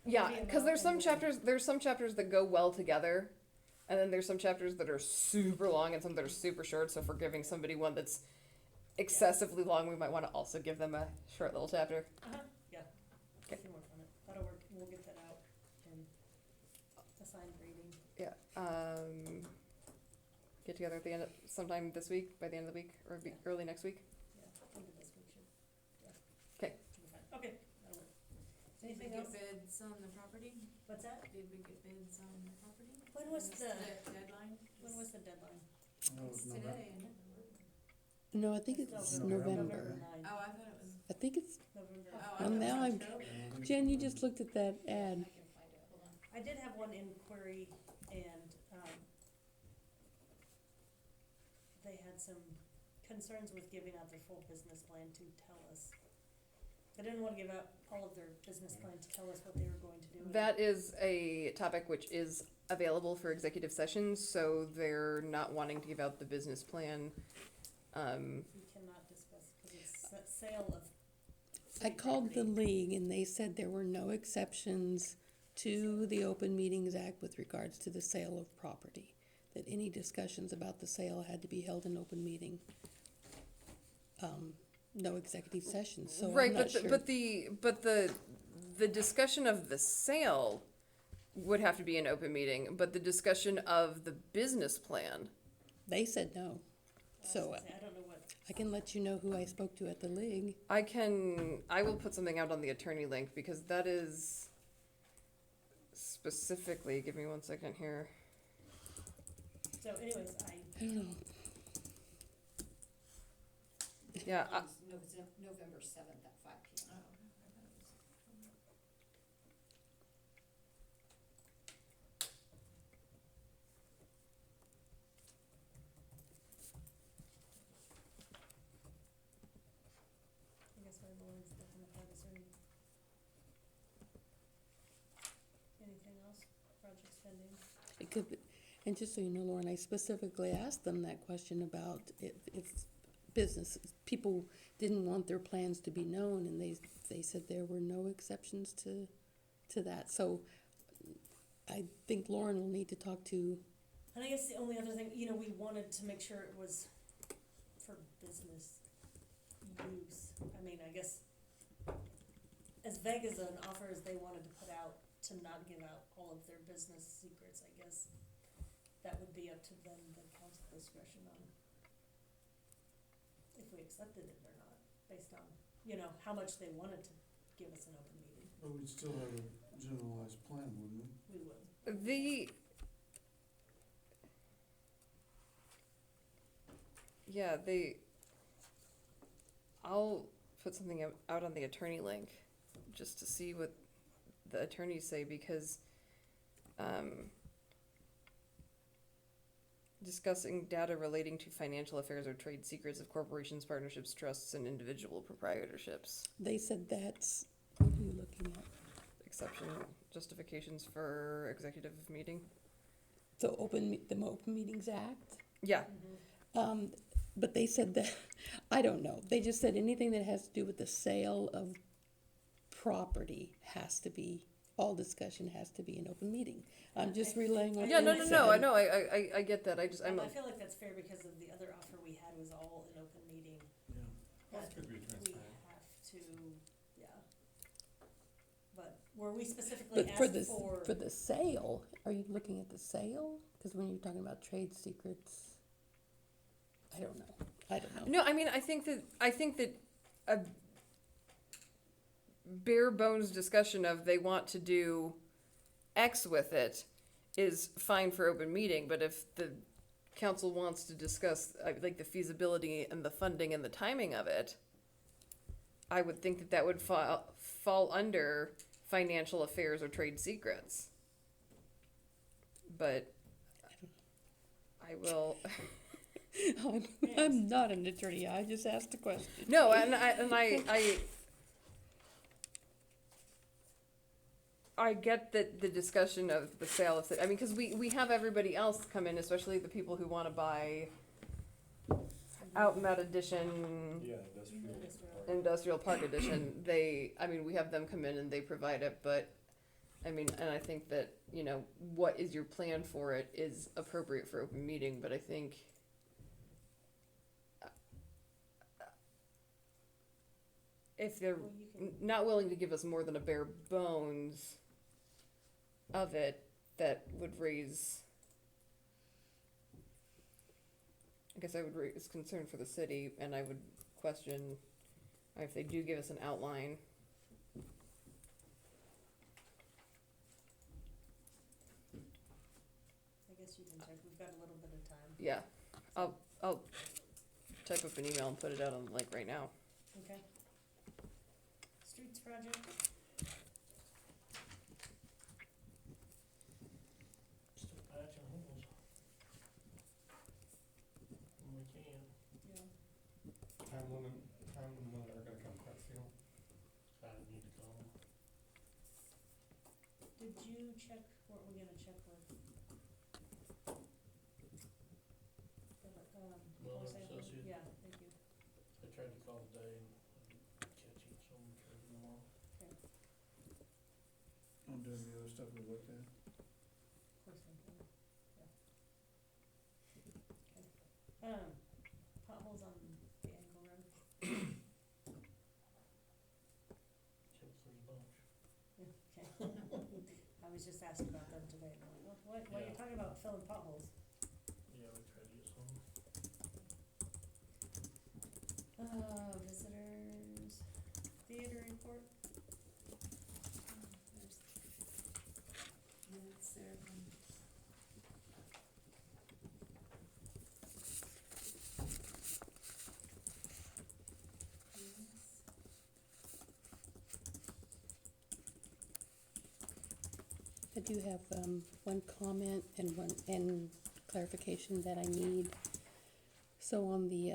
Yeah,
Maybe
because
about
there's some
and
chapters. There's some chapters that go well together, and then there's some chapters that are super long and some that are super short. So if we're giving somebody one that's excessively long, we might want to also give them a short little chapter.
yeah, we can work on it, that'll work, we'll get that out and assigned reading.
Yeah. Get together at the end of, sometime this week, by the end of the week, or early next week.
Yeah, into this week should, yeah.
'Kay.
Should be fine. Okay, that'll work.
Did we
Anything
get
else?
bids on the property?
What's that?
Did we get bids on the property?
When was
Is
the,
deadline?
when was the deadline?
Oh,
It's
it's November.
today, isn't it?
no, I think
It's
it's
November.
November.
9,
Oh, I thought it was,
I think it's,
November.
oh, I
Well,
thought it
now
was
I'm-
October.
Jen, you just looked at that ad.
I can find it, hold on.
I did have one inquiry and, they had some concerns with giving out their full business plan to tell us. They didn't wanna give out all of their business plan to tell us what they were going to do. and-
That is a topic which is available for executive sessions, so they're not wanting to give out the business plan.
We cannot discuss, cause it's sale of.
I
city
called the
property.
league and they said there were no exceptions to the Open Meetings Act with regards to the sale of property. That any discussions about the sale had to be held in open meeting. No executive sessions, so
Right,
I'm not
but
sure.
the discussion of the sale would have to be an open meeting, but the discussion of the business plan.
They said no,
I was
so
gonna say, I don't know what,
I can let you know who I spoke to at the league.
I will put something out on the attorney link because that is specifically, give me 1 second here.
so anyways,
I don't know.
Yeah,
It's November 7th at 5 p.m.
Oh, I thought it was October.
I guess our Lauren's looking at that, is there anything else, project spending?
It could, be- and just so you know, Lauren, I specifically asked them that question about if business, people didn't want their plans to be known, and they said there were no exceptions to that, so I think Lauren will need to talk to,
And I guess the only other thing, you know, we wanted to make sure it was for business use. I mean, I guess as vague as an offer as they wanted to put out, to not give out all of their business secrets, I guess that would be up to them, the council discretion on if we accepted it or not, based on, you know, how much they wanted to give us an open meeting.
But we'd still have a generalized plan, wouldn't we?
We would.
I'll put something out on the attorney link just to see what the attorneys say because discussing data relating to financial affairs or trade secrets of corporations, partnerships, trusts, and individual proprietorships.
they said that's, what are you looking at?
Exception justifications for executive meeting.
The Open Meetings Act?
Yeah.
But they said that, I don't know, they just said anything that has to do with the sale of property has to be, all discussion has to be an open meeting. I'm just relaying what
Yeah,
they
no,
said.
I know, I get that, I'm
And I feel like that's fair because of the other offer we had was all an open meeting.
Yeah.
That
Could be
we
transparent.
have to, yeah. But were we specifically
But for
asked
for the sale, are you looking at the sale? Cause when you're talking about trade secrets, I don't know.
No, I mean, I think that a bare bones discussion of they want to do X with it is fine for open meeting, but if the council wants to discuss, like the feasibility and the funding and the timing of it, I would think that that would fall under financial affairs or trade secrets. But I will,
I'm not an attorney, I just asked a question.
no, I get that the discussion of the sale of, I mean, cause we have everybody else come in, especially the people who wanna buy out in that edition,
Yeah,
industrial park edition, we have them come in and they provide it, but, I mean, and I think that, you know, what is your plan for it is appropriate for open meeting, but I think if they're
Well, you can,
not willing to give us more than a bare bones of it, that would raise, I guess I would raise concern for the city, and I would question if they do give us an outline.
I guess you can check, we've got a little bit of time.
Yeah, I'll type up an email and put it out on like right now.
Okay. Streets project,
Still patching holes. When we can.
yeah.
Time limit, when they're gonna come crack seal.
I need to call them.
Did you check, what we're gonna check with?
Miller
Forsyth?
Associates.
Yeah, thank you.
I tried to call today and catch him, so I'm gonna try tomorrow.
On doing the other stuff we looked at.
Forsyth, yeah. Okay. Potholes on the Angle Road.
Check there's a bunch.
Yeah, okay. I was just asking about them today, and I'm like, what, while you're
Yeah.
talking about filling potholes,
Yeah, we tried to get some.
visitors, theater report.
There's minutes there from. Yes.
I do have, one comment and clarification that I need. So on the,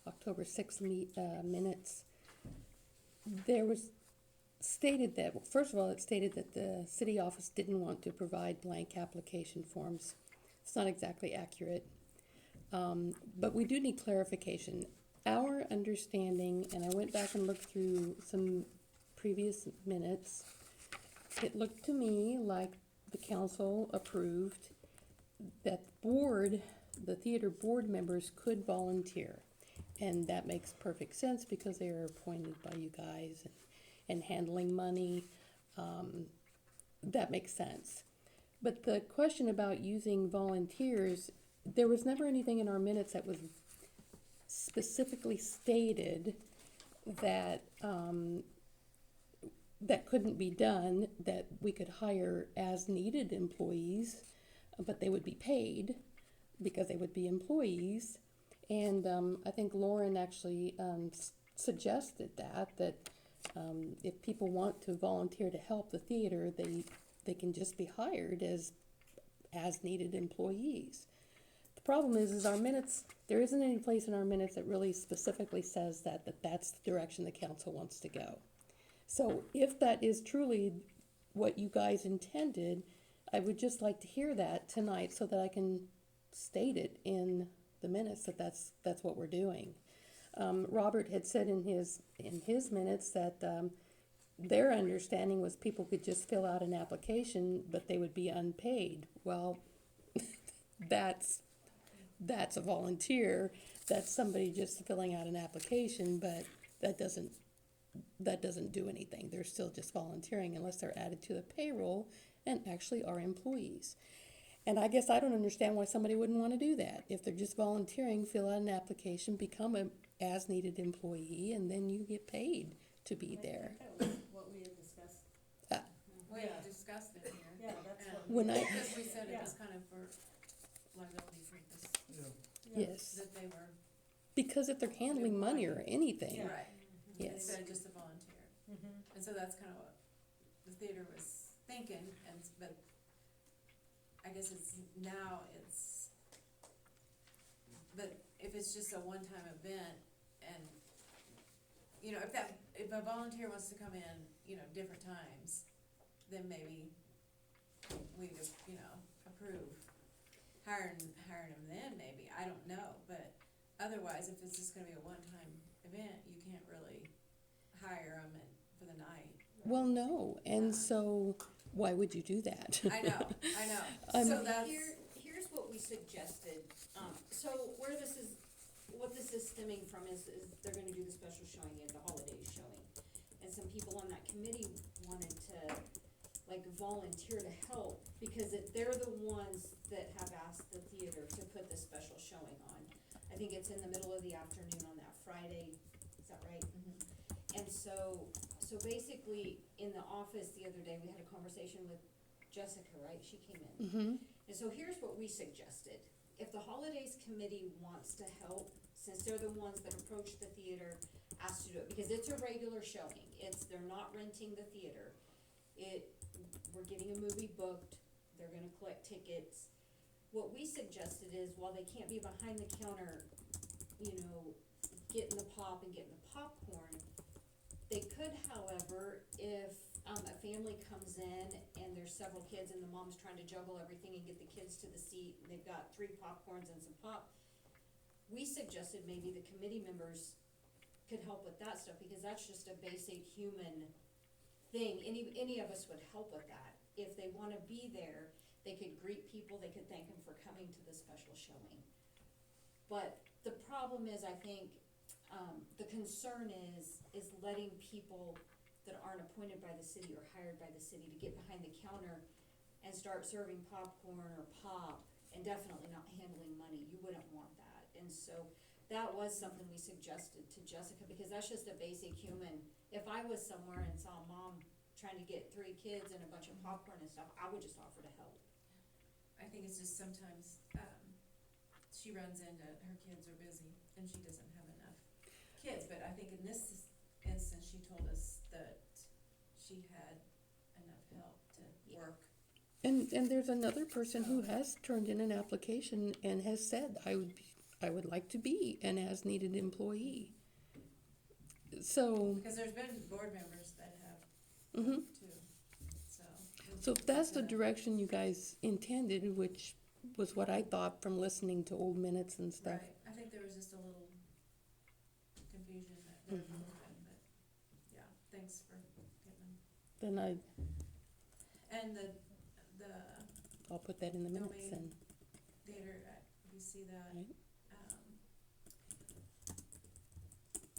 October sixth minutes, there was stated that, well, first of all, it stated that the city office didn't want to provide blank application forms. It's not exactly accurate. But we do need clarification. Our understanding, and I went back and looked through some previous minutes, it looked to me like the council approved that the theater board members could volunteer. And that makes perfect sense because they are appointed by you guys and handling money. That makes sense. But the question about using volunteers, there was never anything in our minutes that was specifically stated that, that couldn't be done, that we could hire as needed employees, but they would be paid because they would be employees. And I think Lauren actually suggested that if people want to volunteer to help the theater, they can just be hired as needed employees. The problem is our minutes, there isn't any place in our minutes that really specifically says that's the direction the council wants to go. So if that is truly what you guys intended, I would just like to hear that tonight so that I can state it in the minutes that's what we're doing. Robert had said in his minutes that their understanding was people could just fill out an application, but they would be unpaid. Well, that's a volunteer. That's somebody just filling out an application, but that doesn't do anything. They're still just volunteering unless they're added to the payroll and actually are employees. And I guess I don't understand why somebody wouldn't want to do that. If they're just volunteering, fill out an application, become a as-needed employee, and then you get paid to be there.
That was what we had discussed.
We
Yeah.
discussed it here.
Yeah, that's what.
When I-
Because we said it
Yeah.
was kind of for liability for this,
Yeah.
Yes,
that they were.
because if they're handling money or anything,
Yeah.
Right.
Yes.
Instead of just a volunteer.
Mhm.
And so that's kind of what the theater was thinking, but I guess but if it's just a one-time event and, you know, if a volunteer wants to come in, you know, different times, then maybe we just, you know, approve hiring them then maybe, I don't know, but otherwise, if it's just gonna be a one-time event, you can't really hire them for the night.
well, no, and so why would you do that?
I know,
I'm-
so that's.
Here's what we suggested, so what this is stemming from is they're gonna do the special showing and the holidays showing. And some people on that committee wanted to, like, volunteer to help, because they're the ones that have asked the theater to put the special showing on. I think it's in the middle of the afternoon on that Friday, is that right? And so basically, in the office the other day, we had a conversation with Jessica, right? She came in.
Mm-hmm,
And so here's what we suggested. If the holidays committee wants to help, since they're the ones that approach the theater, asked to do it, because it's a regular showing. They're not renting the theater. We're getting a movie booked, they're gonna collect tickets. What we suggested is, while they can't be behind the counter, you know, getting the pop and getting the popcorn, they could, however, if, a family comes in and there's several kids and the mom's trying to juggle everything and get the kids to the seat, and they've got 3 popcorns and some pop, we suggested maybe the committee members could help with that stuff, because that's just a basic human thing. Any of us would help with that. If they wanna be there, they could greet people, they could thank them for coming to the special showing. But the problem is, I think, the concern is letting people that aren't appointed by the city or hired by the city to get behind the counter and start serving popcorn or pop, and definitely not handling money. You wouldn't want that. And so that was something we suggested to Jessica, because that's just a basic human. If I was somewhere and saw a mom trying to get 3 kids and a bunch of popcorn and stuff, I would just offer to help.
I think it's just sometimes, she runs into, her kids are busy and she doesn't have enough kids, but I think in this instance, she told us that she had enough help to work.
and there's another person who has turned in an application and has said, I would like to be an as-needed employee. So,
Because there's been board members that have
mhm.
too, so.
So if that's the direction you guys intended, which was what I thought from listening to old minutes and stuff.
Right, I think there was just a little confusion there
Mhm.
a little bit, but, yeah, thanks for getting
Then
And the
I'll put that in the minutes
Domain.
then.
theater, we see that,
Right.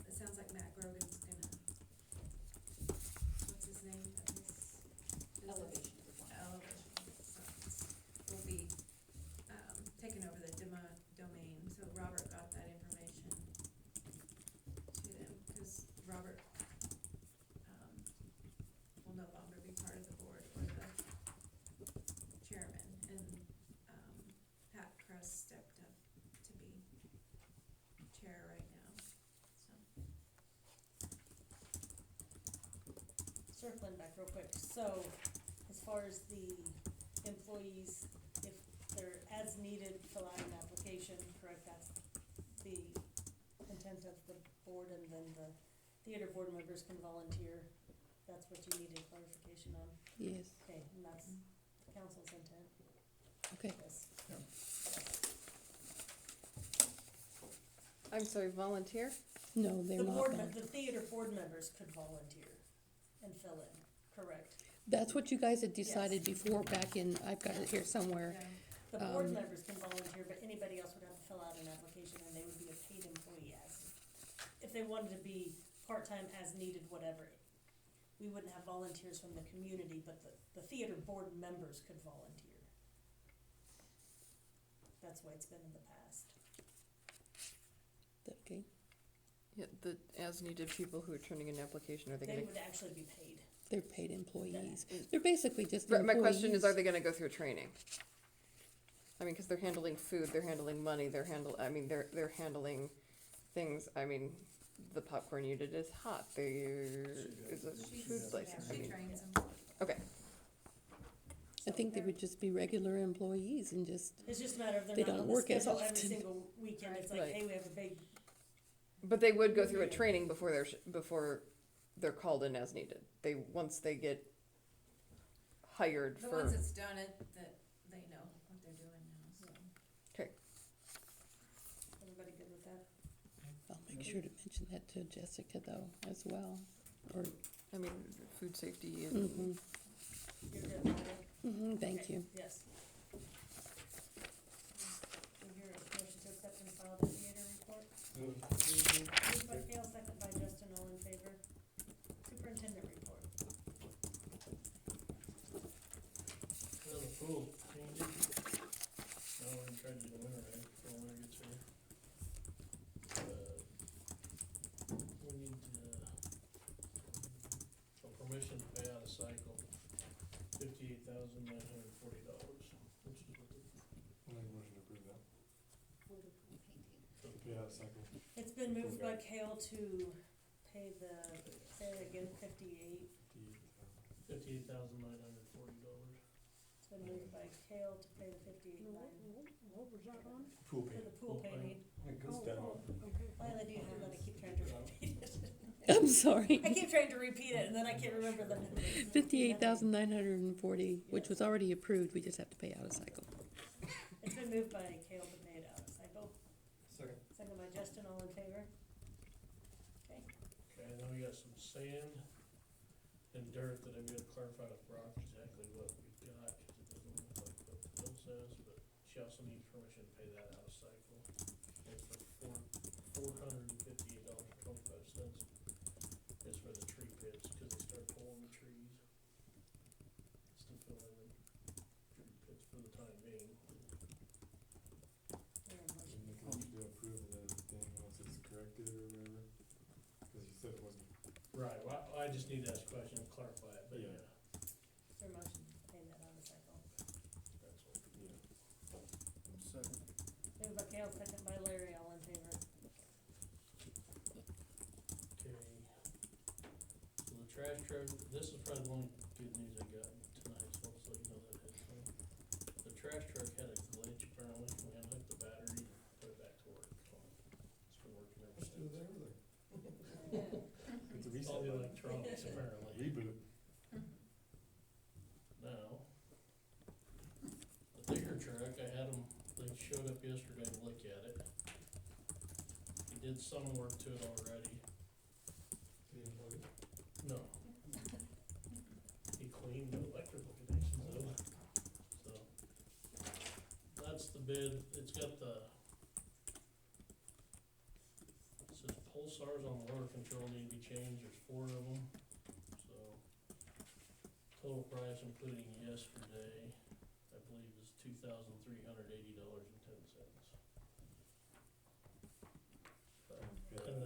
it sounds like Matt Grogan's gonna, what's his name of his business?
Elevation is one.
Elevation, so will be, taking over the domain, so Robert got that information to them, cause Robert, will no longer be part of the board or the chairman, and, Pat Kress stepped up to be chair right now, so.
Circling back real quick, so as far as the employees, if they're as needed, fill out an application, correct, that's the intent of the board, and then the theater board members can volunteer, that's what you needed clarification on,
Yes,
okay, and that's council's intent,
okay.
yes.
I'm sorry, volunteer?
No, they're
The
not.
board,
done.
the theater board members could volunteer and fill in, correct?
That's what you guys had decided before back in, I've got it here somewhere.
Yeah.
The board
Um,
members can volunteer, but anybody else would have to fill out an application, and they would be a paid employee if they wanted to be part-time as needed, whatever. We wouldn't have volunteers from the community, but the theater board members could volunteer. That's the way it's been in the past.
Okay,
Yeah, the as-needed people who are turning in an application, are they
They
gonna?
would actually be paid.
they're paid employees. They're basically just
My question is, are
employees.
they gonna go through training? I mean, cause they're handling food, they're handling money, they're handling things, I mean, the popcorn unit is hot, there is a
She's-
food place,
yeah,
I
she
mean,
trains them.
okay,
I think they would just be regular employees and just,
It's just a matter of
They
they're not
don't
on the
work as
schedule every
often.
single weekend, it's like,
Right.
hey, we have a big,
but they would go through a training before they're called in as needed. Once they get hired
The
for,
ones that's done it, that they know what they're doing now, so.
everybody good with that?
I'll make sure to mention that to Jessica though, as well. Or,
I mean, food safety and,
You're good with that?
thank
Okay,
you.
Yes. Do you hear a motion to accept and file the theater report? Moved by Gail, second by Justin, all in favor. Superintendent report.
Well, the pool, painted. Now we're gonna try to do the winter egg before winter gets here. We need, for permission to pay out a cycle, $58,940, which is what the,
I'll make a motion to approve that.
for the
Pay out cycle.
It's been moved by Kale to pay the, say it again, 58.
$58,940.
It's been moved by Kale to pay the 58,900
What was that on?
Pool
for
pay.
the pool painting.
Good stuff.
Okay.
Lila, do you have that? I keep trying to repeat it.
I'm sorry.
I keep trying to repeat it and then I can't remember the number.
58,940, which was already approved, we just have to pay out a cycle.
It's been moved by Kale to pay it out of cycle.
Second.
Second by Justin, all in favor? Okay.
Okay, then we got some sand and dirt that I'm gonna clarify with Brock exactly what we got, cause it doesn't look like what the bill says, but she also needs permission to pay that out of cycle. It's for $458.25. It's for the tree pits, cause they start pulling the trees. It's to fill in the tree pits for the time being.
There, motion.
Make a motion to approve the thing once it's corrected or whatever, cause you said it wasn't.
Right, well, I just need to ask a question and clarify it, but
Yeah.
yeah,
Is there a motion to pay that out of cycle?
that's what.
Yeah.
Second.
Moved by Kale, second by Larry, all in favor?
Okay. So the trash truck, this is probably the only good news I got tonight, so I'll just let you know that ahead of time. The trash truck had a glitch apparently, we unhooked the battery and put it back to work, so it's been working ever
Let's do
since.
that over there.
It's a
All
reset
the
button.
electronics apparently.
Reboot.
Now, the digger truck, I had them, they showed up yesterday to look at it. He did some work to it already.
Did you unplug it?
No. He cleaned the electrical connections of it, so. That's the bid, it's got the. It says pulsars on the water control need to be changed, there's 4 of them, so. Total price including yesterday, I believe is $2,380.10. And then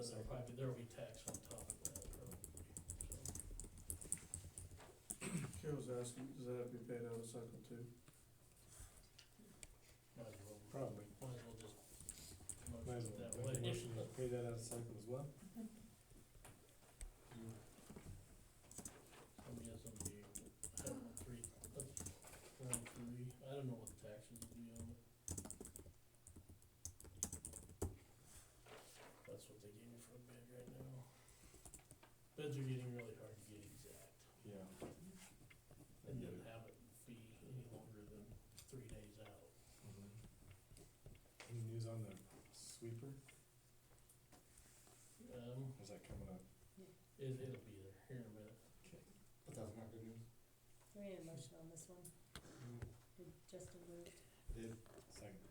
there'll be tax on top of that, probably, so.
Kale was asking, does that have to be paid out of cycle too?
Might as well,
Probably.
might as well just
Might as
motion it
well
that
make a
way.
motion to pay that out of cycle as well.
I'm guessing it'd be, I don't know, around 3, I don't know what the taxes would be on it. That's what they gave me for a bid right now. Bids are getting really hard to get exact,
Yeah.
and then have it be any longer than 3 days out.
Any news on the sweeper? Or is that coming up?
It'll be there here in a minute.
But that's not good news.
Do we need a motion on this one? Did Justin move?
Second.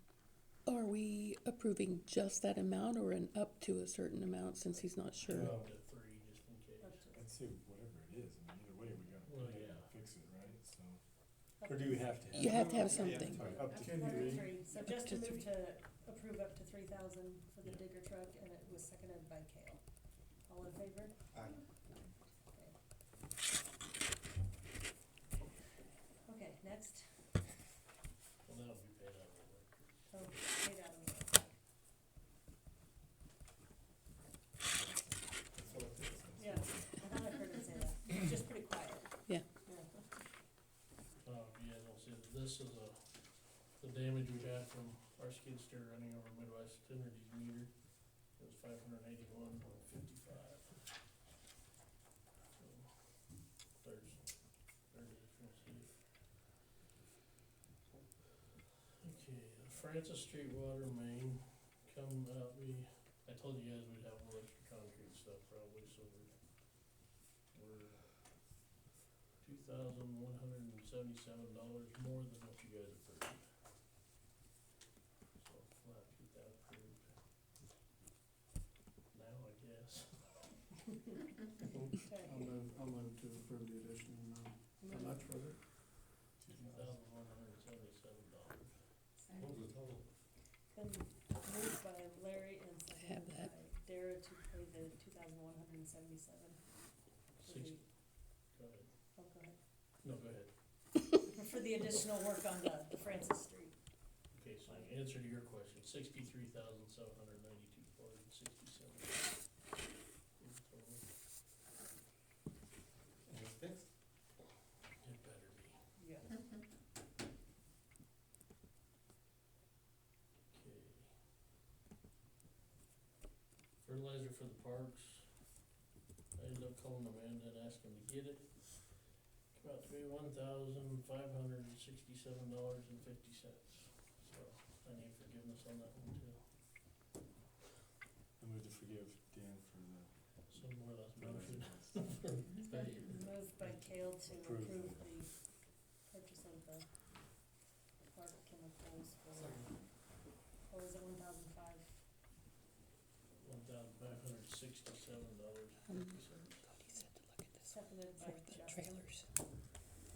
Are we approving just that amount or an up to a certain amount since he's not sure?
Yeah.
Up to 3 just in case.
Up to-
I'd say whatever it is, I mean, either way, we gotta
Well,
pay it
yeah.
and fix it, right, so.
up
Or do we have to have?
You have to have
Yeah,
something.
sorry, up to
Can you
Up to
read?
3. So Justin
to
moved to approve up to 3,000 for the
Yeah.
digger truck and it was seconded by Kale. All in favor?
Aye.
Okay, next.
Well, that'll be paid out of the see, this is the damage we had from our skid steer running over Midwest Energy's meter. It was 581.55. So, there's the difference here. Okay, the Francis Street water main come out, I told you guys we'd have a little extra concrete stuff probably, so we're $2,177 more than what you guys approved. So we'll have to get that approved. Now, I guess.
Okay.
I'll move to approve the additional amount. How much was it?
$2,177.
What was the total?
Been moved by Larry and
have
seconded
that.
by Dara to pay the $2,177.
Six, go ahead.
Oh, go ahead.
No, go ahead.
For the additional work on the Francis Street.
Okay, so in answer to your question, $63,792.67.
And it's fixed?
It better be.
Yeah.
Okay. Fertilizer for the parks. I ended up calling Amanda and asking to get it. Came out to be $1,567.50. So I need forgiveness on that one too.
I move to forgive Dan for the.
Some more or less motion.
Moved by Kale to
Approve.
approve the purchase of the park chemicals for, what was it, $1,500?
$1,567.50.
God, he said to look at this
Seconded by
for the
Justin.
trailers.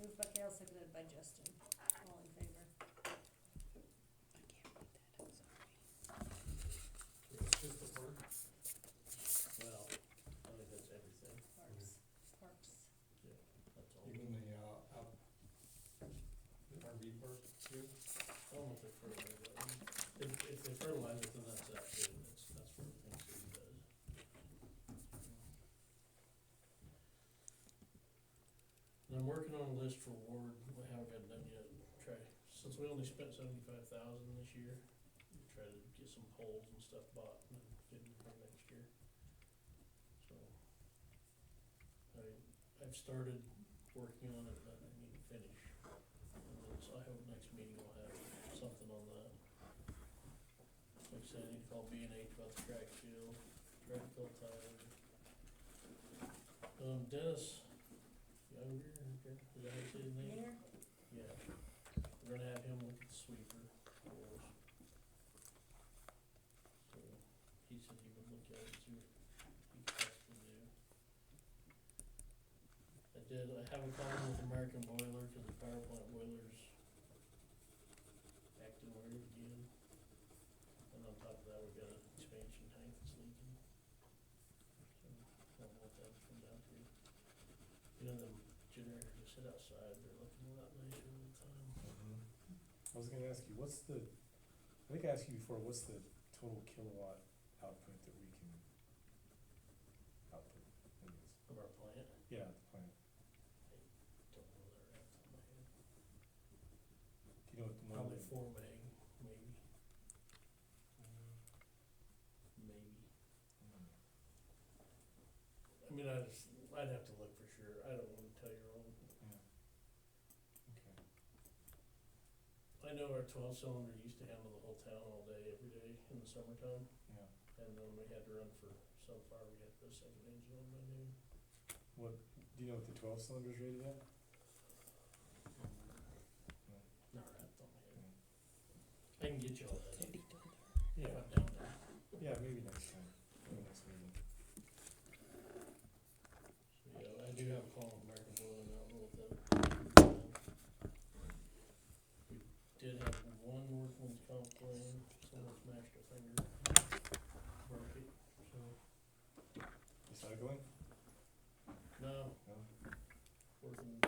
Moved by Kale, seconded by Justin. All in favor?
I can't read that, I'm sorry.
It's just the park? Well, I think that's everything.
Parks.
That's all.
Even the, RV park too?
I don't know if they fertilize it. If they fertilize it, then that's that too. That's for everything city does. And I'm working on a list for Ward. We haven't got it done yet. Since we only spent $75,000 this year, try to get some poles and stuff bought and get them for next year. So, I've started working on it, but I need to finish. And then, so I hope next meeting we'll have something on that. Like I said, I need to call B&H about the crack shield, try to fill Tyler. Dennis Younger, is that how you say his name?
Wiener?
Yeah, we're gonna have him look at the sweeper for us. So, he said he would look at it, see what he could possibly do. I have a call with American Boiler, cause the power plant boiler's acting weird again. And on top of that, we've got an expansion tank that's leaking. So, I don't know what that'll come down to. You know, them generators that sit outside, they're looking a lot nicer all the time.
I was gonna ask you, I think I asked you before, what's the total kilowatt output that we can output in this?
Of our plant,
Yeah, the plant.
don't know that right off the top of my head.
Do you know what the one?
Probably 4 meg, maybe. Maybe. I mean, I'd have to look for sure. I don't wanna tell you wrong.
Yeah. Okay.
I know our 12-cylinder used to handle the whole town all day, every day in the summertime.
Yeah.
And then we had to run for Sunfire, we had to put a second engine on by noon.
What, do you know what the 12 cylinders rated at?
Not right off the top of my head. I can get you all that.
Thirty dollar.
If
Yeah,
I'm down there.
yeah, maybe next time, maybe next meeting.
So, yeah, I do have a call with American Boiler now, with that. We did have one workman's comp claim, someone smashed a finger, broke it, so,
Recycling?
no,
No?
working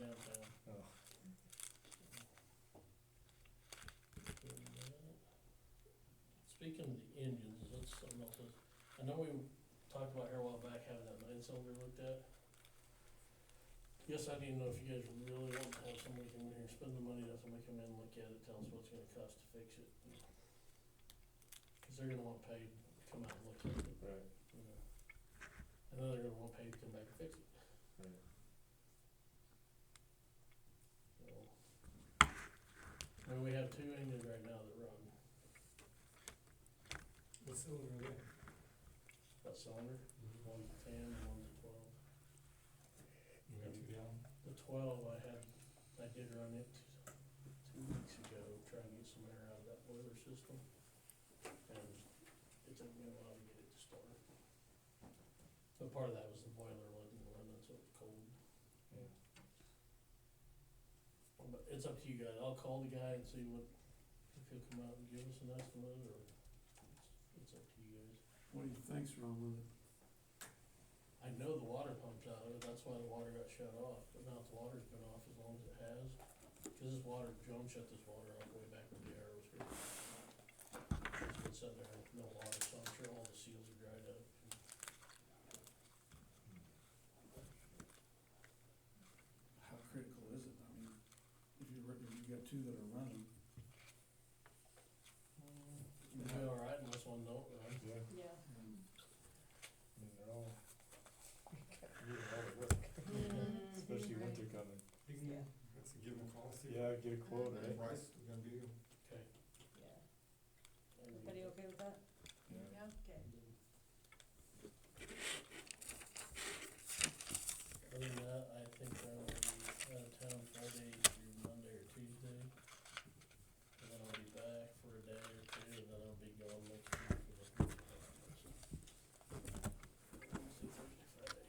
downtown.
Oh.
Speaking of the engines, that's something else, I know we talked about here a while back having that 9-cylinder looked at. Guess I didn't know if you guys really want to have somebody come in here and spend spend the money to have somebody come in and look at it, tell us what it's gonna cost to fix it. Cause they're gonna wanna pay to come out and look at it,
Right,
you know. And then they're gonna wanna pay to come back and fix it,
right.
so. I mean, we have two engines right now that run,
What cylinder are they?
that cylinder, one's a 10 and one's a 12.
You got 2 gallon?
The 12 I did run it 2 weeks ago, trying to get some air out of that boiler system. And it took me a while to get it to start. But part of that was the boiler wasn't running, so it was cold.
Yeah.
But it's up to you guys. I'll call the guy and see what, if he'll come out and give us an estimate, or it's up to you guys.
What do you think's wrong with it?
I know the water pumped out of it, that's why the water got shut off, but now the water's been off as long as it has. Cause this water, Joan shut this water off way back when the air was here. It's been sitting there with no water, so I'm sure all the seals are dried up.
How critical is it? I mean, if you got two that are running,
It'll be alright unless one don't run.
Yeah,
Yeah.
I mean, they're all, need a lot of work, especially winter coming.
You can,
Yeah.
let's give them a call, see
Yeah, get a quote,
what the
right?
price is gonna be.
Okay.
Yeah. Everybody okay with that?
Yeah.
Okay.
Other than that, I think I will be out of town Friday through Monday or Tuesday. And then I'll be back for a day or two, and then I'll be gone next week for the Wednesday, Thursday, Friday.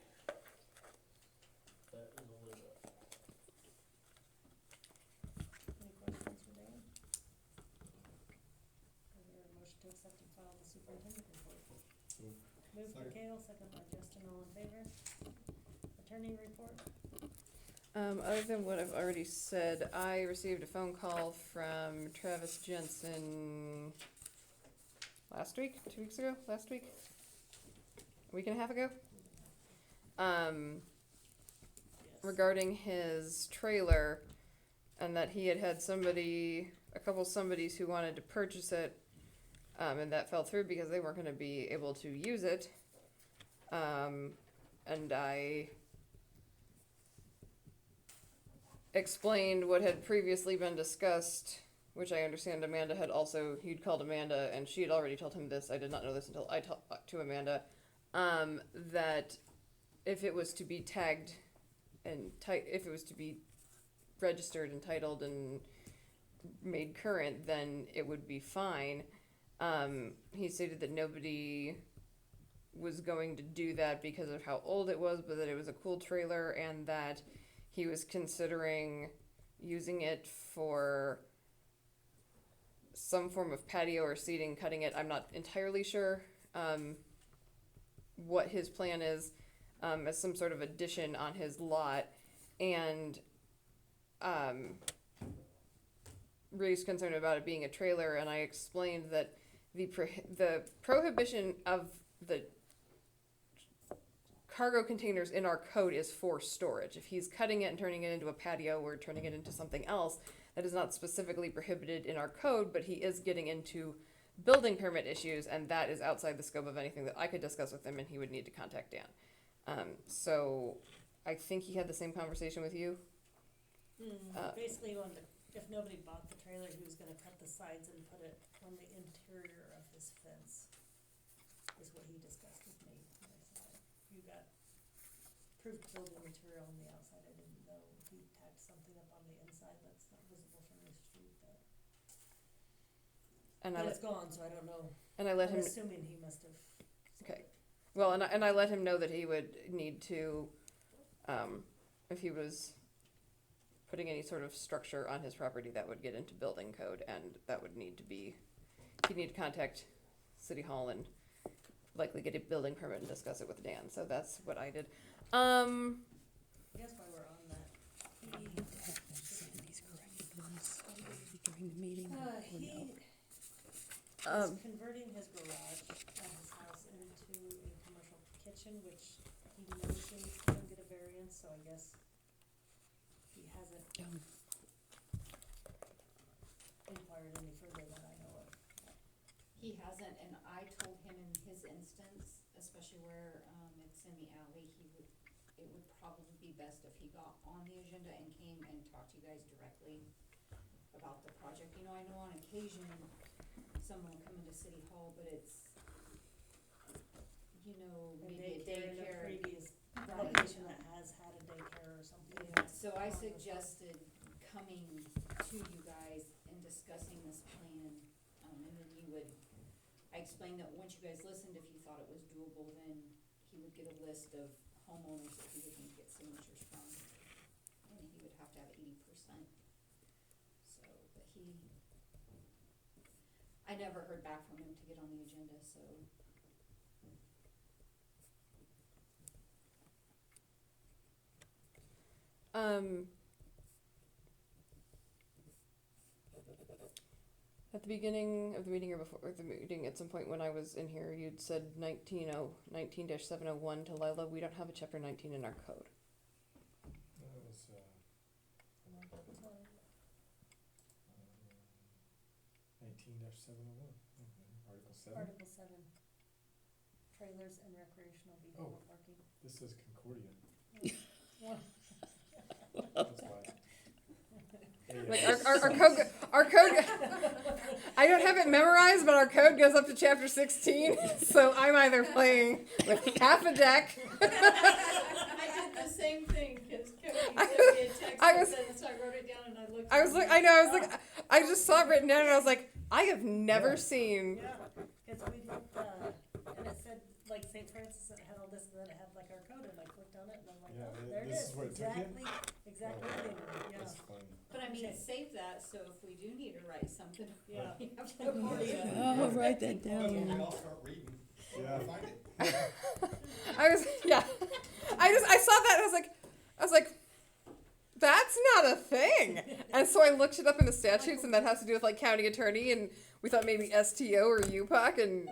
That is a live up.
Any questions for Dan? Is there a motion to accept and file the superintendent report? Moved by
Second.
Kale, second by Justin, all in favor? Attorney report?
Other than what I've already said, I received a phone call from Travis Jensen last week, 2 weeks ago, last week, a week and a half ago.
Yes.
Regarding his trailer, and that he had had a couple somebodies who wanted to purchase it, and that fell through because they weren't gonna be able to use it. And I explained what had previously been discussed, which I understand Amanda had also, he'd called Amanda and she had already told him this, I did not know this until I talked to Amanda, that if it was to be tagged and if it was to be registered and titled and made current, then it would be fine. He stated that nobody was going to do that because of how old it was, but that it was a cool trailer and that he was considering using it for some form of patio or seating, cutting it. I'm not entirely sure what his plan is, as some sort of addition on his lot, and raised concern about it being a trailer. And I explained that the prohibition of the cargo containers in our code is for storage. If he's cutting it and turning it into a patio or turning it into something else, that is not specifically prohibited in our code, but he is getting into building permit issues, and that is outside the scope of anything that I could discuss with him, and he would need to contact Dan. So I think he had the same conversation with you.
Basically, if nobody bought the trailer, he was gonna cut the sides and put it on the interior of his fence, is what he discussed with me. And I said, you got approved building material on the outside, I didn't know if he tacked something up on the inside that's not visible from the street, but
And
it's gone, so I don't know.
I let
I'm
him.
assuming he must have.
Okay. Well, and I let him know that he would need to, if he was putting any sort of structure on his property, that would get into building code, and that would need to be, he'd need to contact City Hall and likely get a building permit and discuss it with Dan. So that's what I did.
I guess while we're on that,
Sandy's corrected ones during the meeting.
he
Um,
is converting his garage at his house into a commercial kitchen, which he knows he can get a variance, so I guess he hasn't
especially where, it's in the alley, it would probably be best if he got on the agenda and came and talked to you guys directly about the project. You know, I know on occasion, someone will come into City Hall, but it's, you know,
A
maybe a
daycare in a
daycare.
previous
Right.
location that has had a daycare or something.
Yeah, so I suggested coming to you guys and discussing this plan, and then you would, I explained that once you guys listened, if you thought it was doable, then he would get a list of homeowners that he would need to get signatures from, and he would have to have 80%. So, but I never heard back from him to get on the agenda, so.
At the beginning of the meeting or before the meeting, at some point when I was in here, you'd said 19-701 to Lila. We don't have a chapter 19 in our code.
That was, 19-701, Article 7.
Article 7, trailers and recreational vehicle parking.
This says Concordia.
Well,
That's why.
Like our code, I don't have it memorized, but our code goes up to chapter 16. So I'm either playing with half a deck.
I did the same thing, cause Cody sent me a text that said, so I wrote it down and I looked.
I just saw it written down and I was like, I have never seen.
yeah, cause we looked, and it said, like, St. Francis, it had all this, and then it had like our code, and I clicked on it, and I'm like,
Yeah,
oh, there it
this
is,
is where it took you?
exactly, what they were, yeah.
That's funny.
But I mean,
Okay.
save that, so if we do need to write something,
Yeah.
we have to record it.
Oh, write that
Well, that's when we
down.
all start reading.
Yeah.
We'll find it.
I saw that and I was like, that's not a thing. And so I looked it up in the statutes, and that has to do with like county attorney, and we thought maybe STO or UPOC, and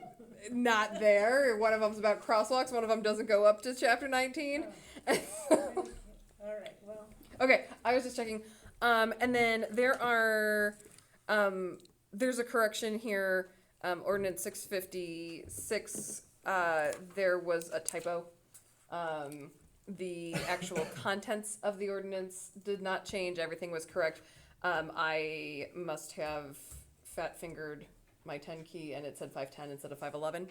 not there. One of them's about crosswalks. One of them doesn't go up to chapter 19.
All right, well,
Okay, I was just checking. And then there's a correction here. Ordinance 656. There was a typo. The actual contents of the ordinance did not change. Everything was correct. I must have fat fingered my 10 key, and it said 510 instead of 511.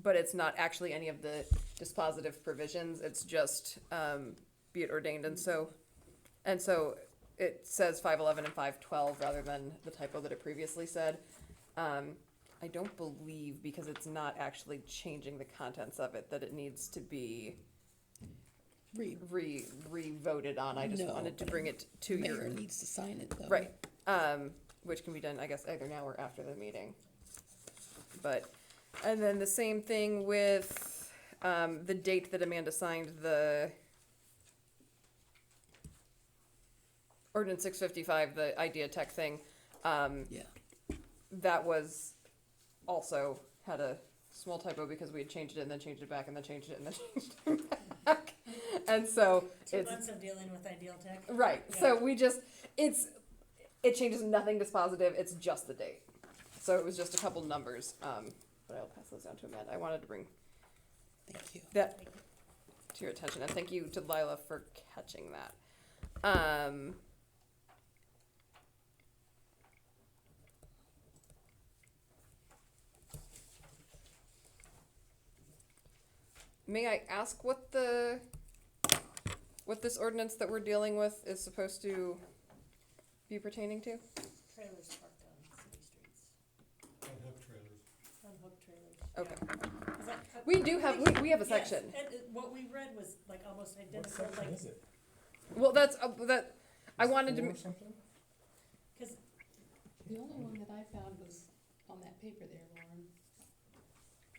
But it's not actually any of the dispositive provisions. It's just be it ordained, and so it says 511 and 512 rather than the typo that it previously said. I don't believe, because it's not actually changing the contents of it, that it needs to be re-voted on. I just
No,
wanted to
but
bring it to your
Mayor needs to sign it though.
right, which can be done, I guess, either now or after the meeting. But, and then the same thing with the date that Amanda signed the ordinance 655, the Idea Tech thing.
Yeah.
That was also had a small typo because we had changed it and then changed it back and then changed it and then changed it back. And so
2
it's
months of dealing with Ideal Tech.
right.
Yeah.
So we just it changes nothing dispositive. It's just the date. So it was just a couple numbers. But I'll pass those down to Amanda. I wanted to bring
Thank you.
that to your attention, and thank you to Lila for catching that. May I ask what this ordinance that we're dealing with is supposed to be pertaining to?
Trailers parked on city streets,
Unhooked trailers.
unhooked trailers.
Okay.
Yeah. Is that cut-
We do have we have a
Yes,
section.
and what we read was like almost
What
identical,
section
like,
is it?
Well, that's that. I
Is it
wanted to.
4 or something?
cause
The only one that I found was on that paper there, Lauren.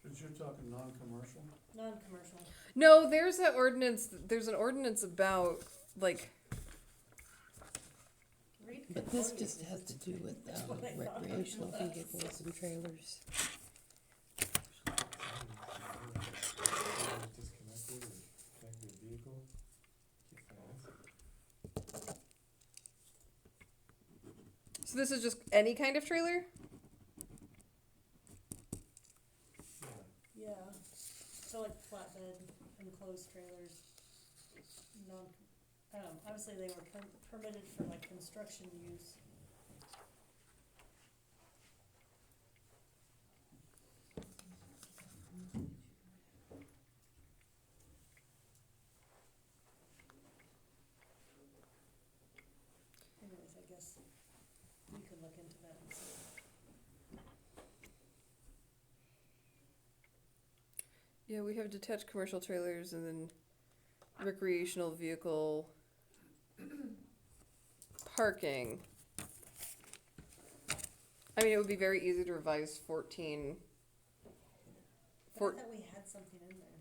But you're talking non-commercial?
non-commercial.
No, there's an ordinance. There's an ordinance about like.
Read
But this
Concordia.
just has to do with
That's what I thought it
recreational
was.
vehicles and trailers.
Disconnected or connected vehicle? Can't find it.
So this is just any kind of trailer.
So like flatbed, enclosed trailers, non, obviously they were permitted for like construction use. Anyways, I guess you could look into that and see.
Yeah, we have detached commercial trailers and then recreational vehicle parking. I mean, it would be very easy to revise 14.
But I thought we had something in there.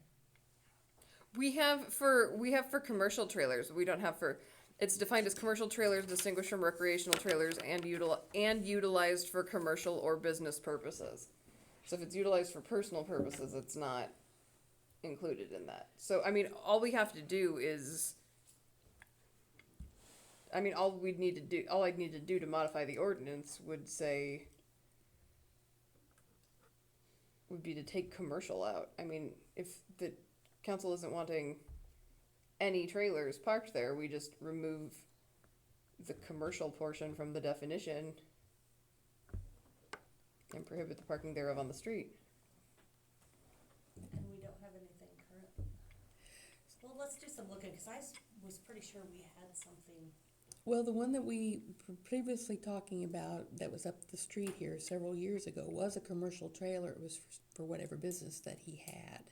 We have for commercial trailers. We don't have for. It's defined as commercial trailers distinguished from recreational trailers and utilized for commercial or business purposes. So if it's utilized for personal purposes, it's not included in that. So I mean, all we have to do is. I mean, all I'd need to do to modify the ordinance would be to take commercial out. I mean, if the council isn't wanting any trailers parked there, we just remove the commercial portion from the definition and prohibit the parking thereof on the street.
And we don't have anything current. Well, let's do some looking, cause I was pretty sure we had something.
Well, the one that we were previously talking about that was up the street here several years ago was a commercial trailer. It was for whatever business that he had.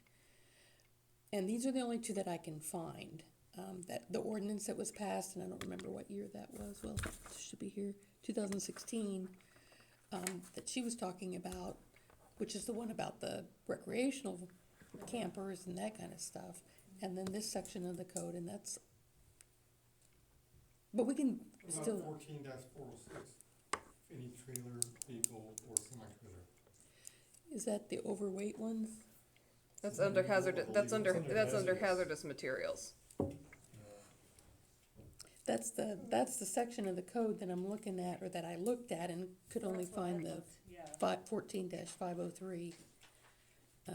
And these are the only two that I can find. That the ordinance that was passed, and I don't remember what year that was. Well, it should be here, 2016. That she was talking about, which is the one about the recreational campers and that kind of stuff. And then this section of the code, and that's. But we can still.
14-406, any trailer, vehicle, or semi-trailer.
Is that the overweight ones?
That's under hazardous. That's under hazardous materials.
That's the section of the code that I'm looking at, or that I looked at and could only
That's what I
find the
looked, yeah.
14-503. I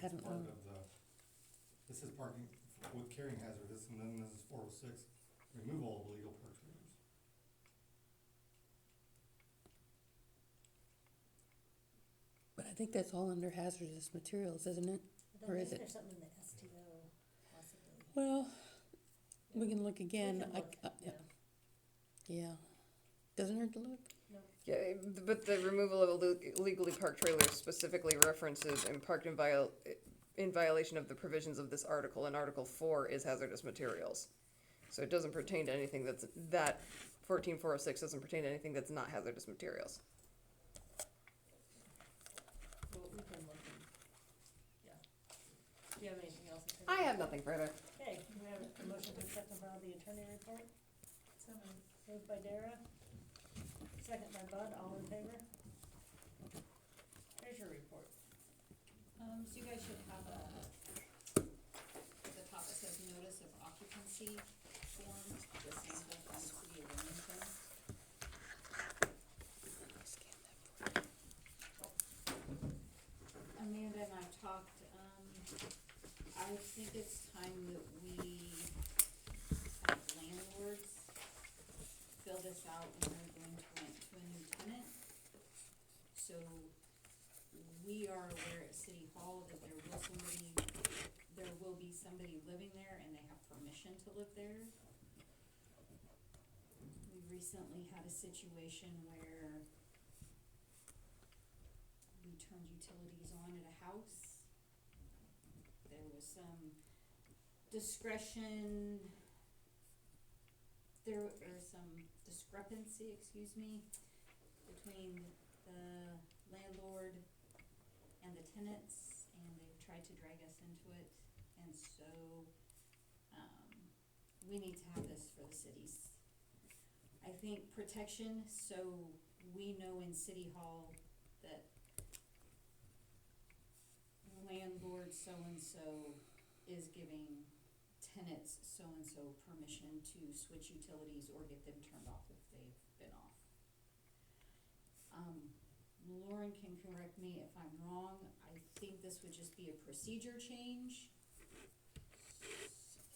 don't know.
This is parking with carrying hazardous, and then this is 406, remove all illegal park trailers.
But I think that's all under hazardous materials, isn't it?
But
Or
then
is
maybe
it?
there's something in the STO, possibly.
Well, we can look again.
We can look, yeah.
Yeah. Doesn't hurt to look.
No.
Yeah, but the removal of illegally parked trailers specifically references and parked in violation of the provisions of this article, and Article 4 is hazardous materials. So it doesn't pertain to anything that 14406 doesn't pertain to anything that's not hazardous materials.
Well, we can look and, yeah. Do you have anything else?
I have nothing further.
Okay, we have a motion to accept and file the attorney report.
So moved.
Moved by Dara, second by Bud, all in favor? Treasurer report.
So you guys should have at the top it says notice of occupancy form, the sample from the city of Wilmington. Amanda and I talked, I think it's time that we have landlords fill this out when they're going to rent to a new tenant. So we are aware at City Hall that there will be somebody living there and they have permission to live there. We recently had a situation where we turned utilities on at a house. There was some discrepancy, between the landlord and the tenants, and they've tried to drag us into it, and so, we need to have this for the cities. I think protection, so we know in City Hall that landlord so-and-so is giving tenants so-and-so permission to switch utilities or get them turned off if they've been off. Lauren can correct me if I'm wrong, I think this would just be a procedure change.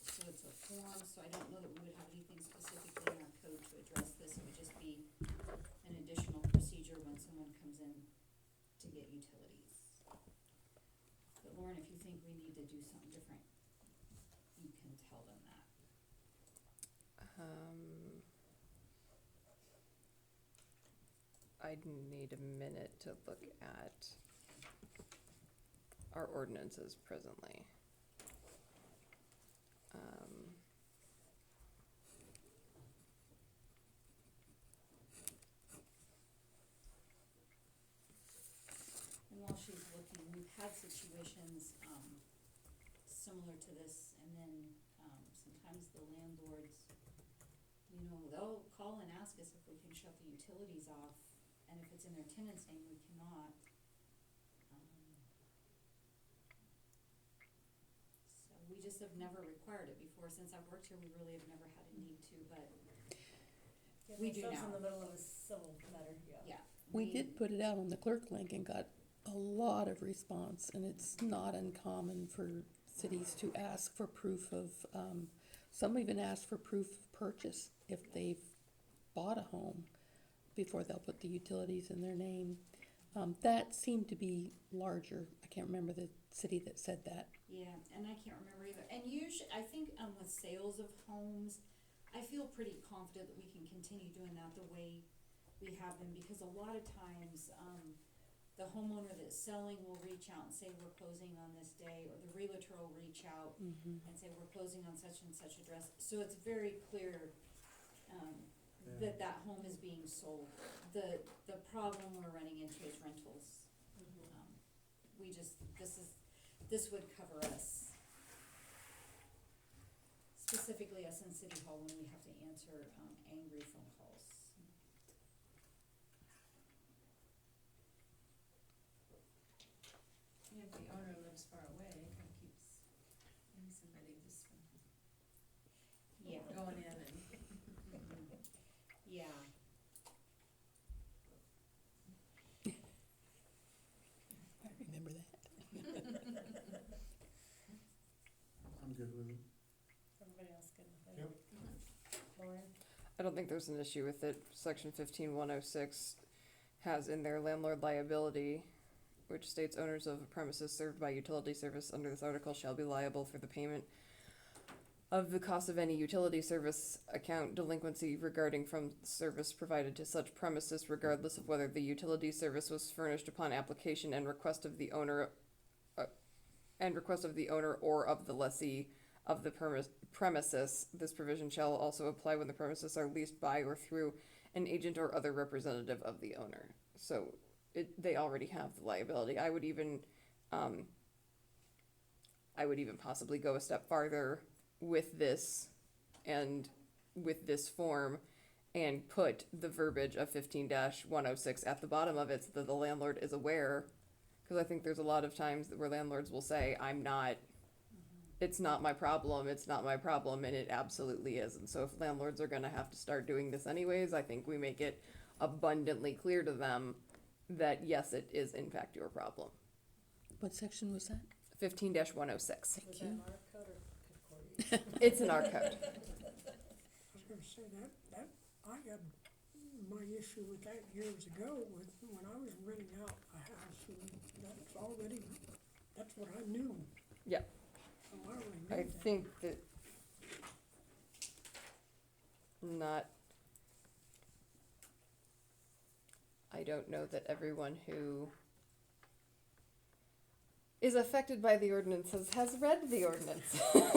So it's a form, so I don't know that we would have anything specifically in our code to address this, it would just be an additional procedure when someone comes in to get utilities. But Lauren, if you think we need to do something different, you can tell them that.
I'd need a minute to look at our ordinances presently.
And while she's looking, we've had situations, similar to this, and then, sometimes the landlords, you know, they'll call and ask us if we can shut the utilities off, and if it's in their tenant's name, we cannot. So we just have never required it before. Since I've worked here, we really have never had a need to, but
Yeah,
we do
ourselves
now.
in the middle of a civil matter, yeah.
yeah.
We did put it out on the clerk link and got a lot of response, and it's not uncommon for cities to ask for proof of, some even ask for proof of purchase if they've bought a home before they'll put the utilities in their name. That seemed to be larger. I can't remember the city that said that.
Yeah, and I can't remember either. And usually, I think with sales of homes, I feel pretty confident that we can continue doing that the way we have them, because a lot of times, the homeowner that's selling will reach out and say, we're closing on this day, or the realtor will reach out and say, we're closing on such and such address. So it's very clear, that that home is being sold. The problem we're running into is rentals. This would cover us. Specifically us in City Hall when we have to answer, angry phone calls.
And if the owner lives far away, it kind of keeps maybe somebody just from
Yeah.
going in and.
Yeah.
I remember that.
I'm good with it.
Everybody else good with it?
Yep.
Lauren?
I don't think there's an issue with it. Section 15106 has in there landlord liability, which states owners of a premises served by utility service under this article shall be liable for the payment of the cost of any utility service account delinquency regarding from service provided to such premises, regardless of whether the utility service was furnished upon application and request of the owner or of the lessee of the premises. This provision shall also apply when the premises are leased by or through an agent or other representative of the owner. So they already have the liability. I would even possibly go a step farther with this and with this form and put the verbiage of 15-106 at the bottom of it so that the landlord is aware. Because I think there's a lot of times where landlords will say, it's not my problem, and it absolutely is. And so if landlords are gonna have to start doing this anyways, I think we make it abundantly clear to them that yes, it is in fact your problem.
What section was that?
15-106.
Was that in our code or Concordia?
It's in our code.
I was gonna say that, I had my issue with that years ago with, when I was renting out a house, and that's what I knew.
Yeah.
So I already knew
I
that.
think that I don't know that everyone who is affected by the ordinances has read the ordinance.
Anything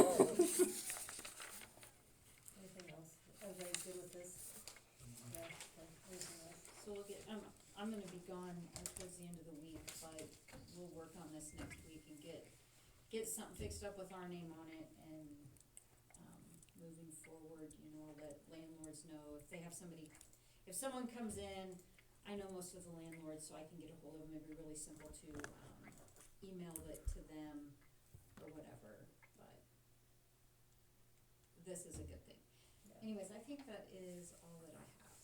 else? Everybody good with this? Yeah, okay, anything else?
So we'll get, I'm gonna be gone towards the end of the week, but we'll work on this next week and get something fixed up with our name on it, and, moving forward, I'll let landlords know if they have somebody, if someone comes in, I know most of the landlords, so I can get a hold of them. It'd be really simple to, email it to them or whatever, but this is a good thing.
Yeah.
Anyways, I think that is all that I have.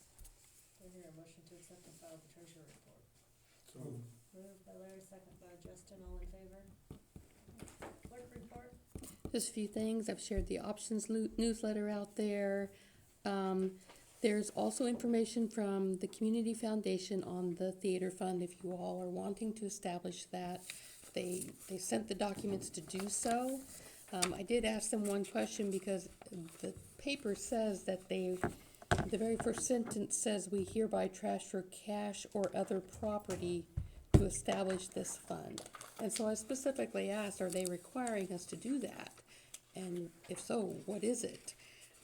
Do I hear a motion to accept and file the treasurer report?
So
Moved by Larry, second by Justin, all in favor? Clerk report?
Just a few things. I've shared the options newsletter out there. There's also information from the Community Foundation on the theater fund if you all are wanting to establish that. They sent the documents to do so. I did ask them one question because the paper says that the very first sentence says, "We hereby transfer cash or other property to establish this fund." And so I specifically asked, are they requiring us to do that? And if so, what is it?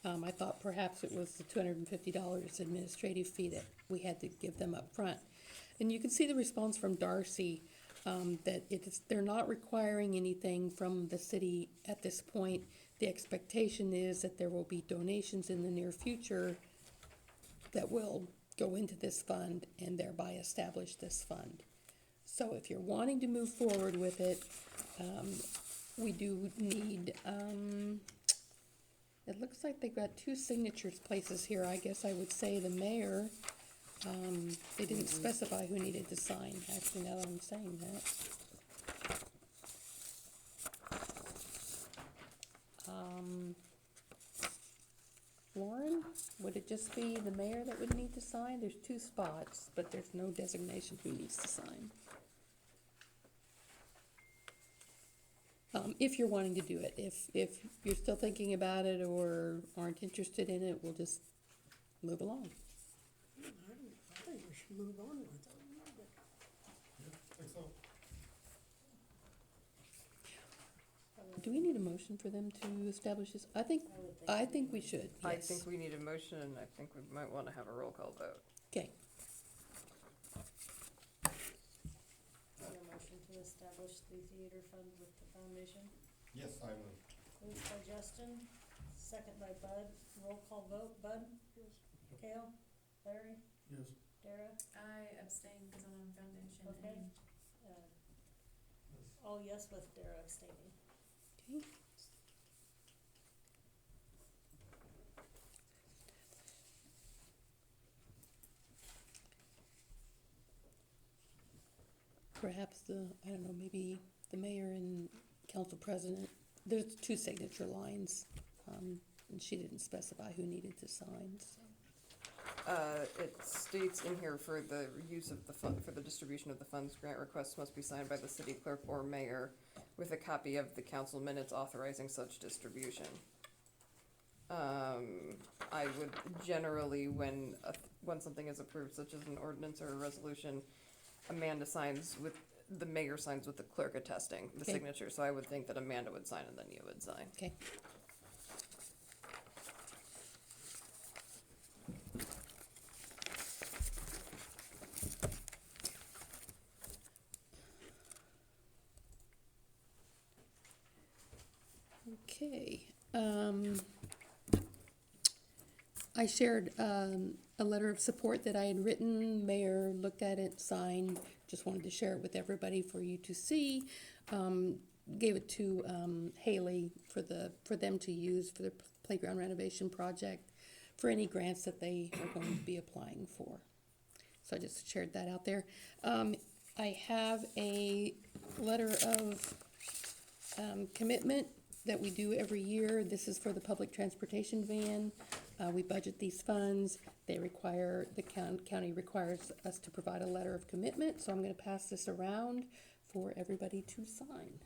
I thought perhaps it was the $250 administrative fee that we had to give them up front. And you can see the response from Darcy, that they're not requiring anything from the city at this point. The expectation is that there will be donations in the near future that will go into this fund and thereby establish this fund. So if you're wanting to move forward with it, we do need, it looks like they've got 2 signatures places here. I guess I would say the mayor, they didn't specify who needed to sign, actually, now that I'm saying that. Lauren, would it just be the mayor that would need to sign? There's 2 spots, but there's no designation who needs to sign. If you're wanting to do it. If you're still thinking about it or aren't interested in it, we'll just move along.
I think we should move on with it.
Yeah, I think so.
Do we need a motion for them to establish this? I think we should,
I
yes.
think we need a motion, and I think we might wanna have a roll call vote.
Okay,
Is there a motion to establish the theater fund with the foundation?
Yes, I will.
Moved by Justin, second by Bud, roll call vote, Bud?
Yes.
Kale? Larry?
Yes.
Dara?
I abstain because I'm on foundation.
Okay. All yes with Dara abstaining.
okay. Perhaps I don't know, maybe the mayor and council president, there's 2 signature lines, and she didn't specify who needed to sign, so.
It states in here for the use of the fund, for the distribution of the funds, grant requests must be signed by the city clerk or mayor with a copy of the council minutes authorizing such distribution. I would generally, when something is approved, such as an ordinance or a resolution, Amanda signs with, the mayor signs with the clerk attesting the
Okay.
signature, so I would think that Amanda would sign and then you would sign.
Okay. Okay, I shared, a letter of support that I had written. Mayor looked at it, signed, just wanted to share it with everybody for you to see. Gave it to, Haley for them to use for the playground renovation project, for any grants that they are going to be applying for. So I just shared that out there. I have a letter of, commitment that we do every year. This is for the public transportation van. We budget these funds. They require, the county requires us to provide a letter of commitment, so I'm gonna pass this around for everybody to sign.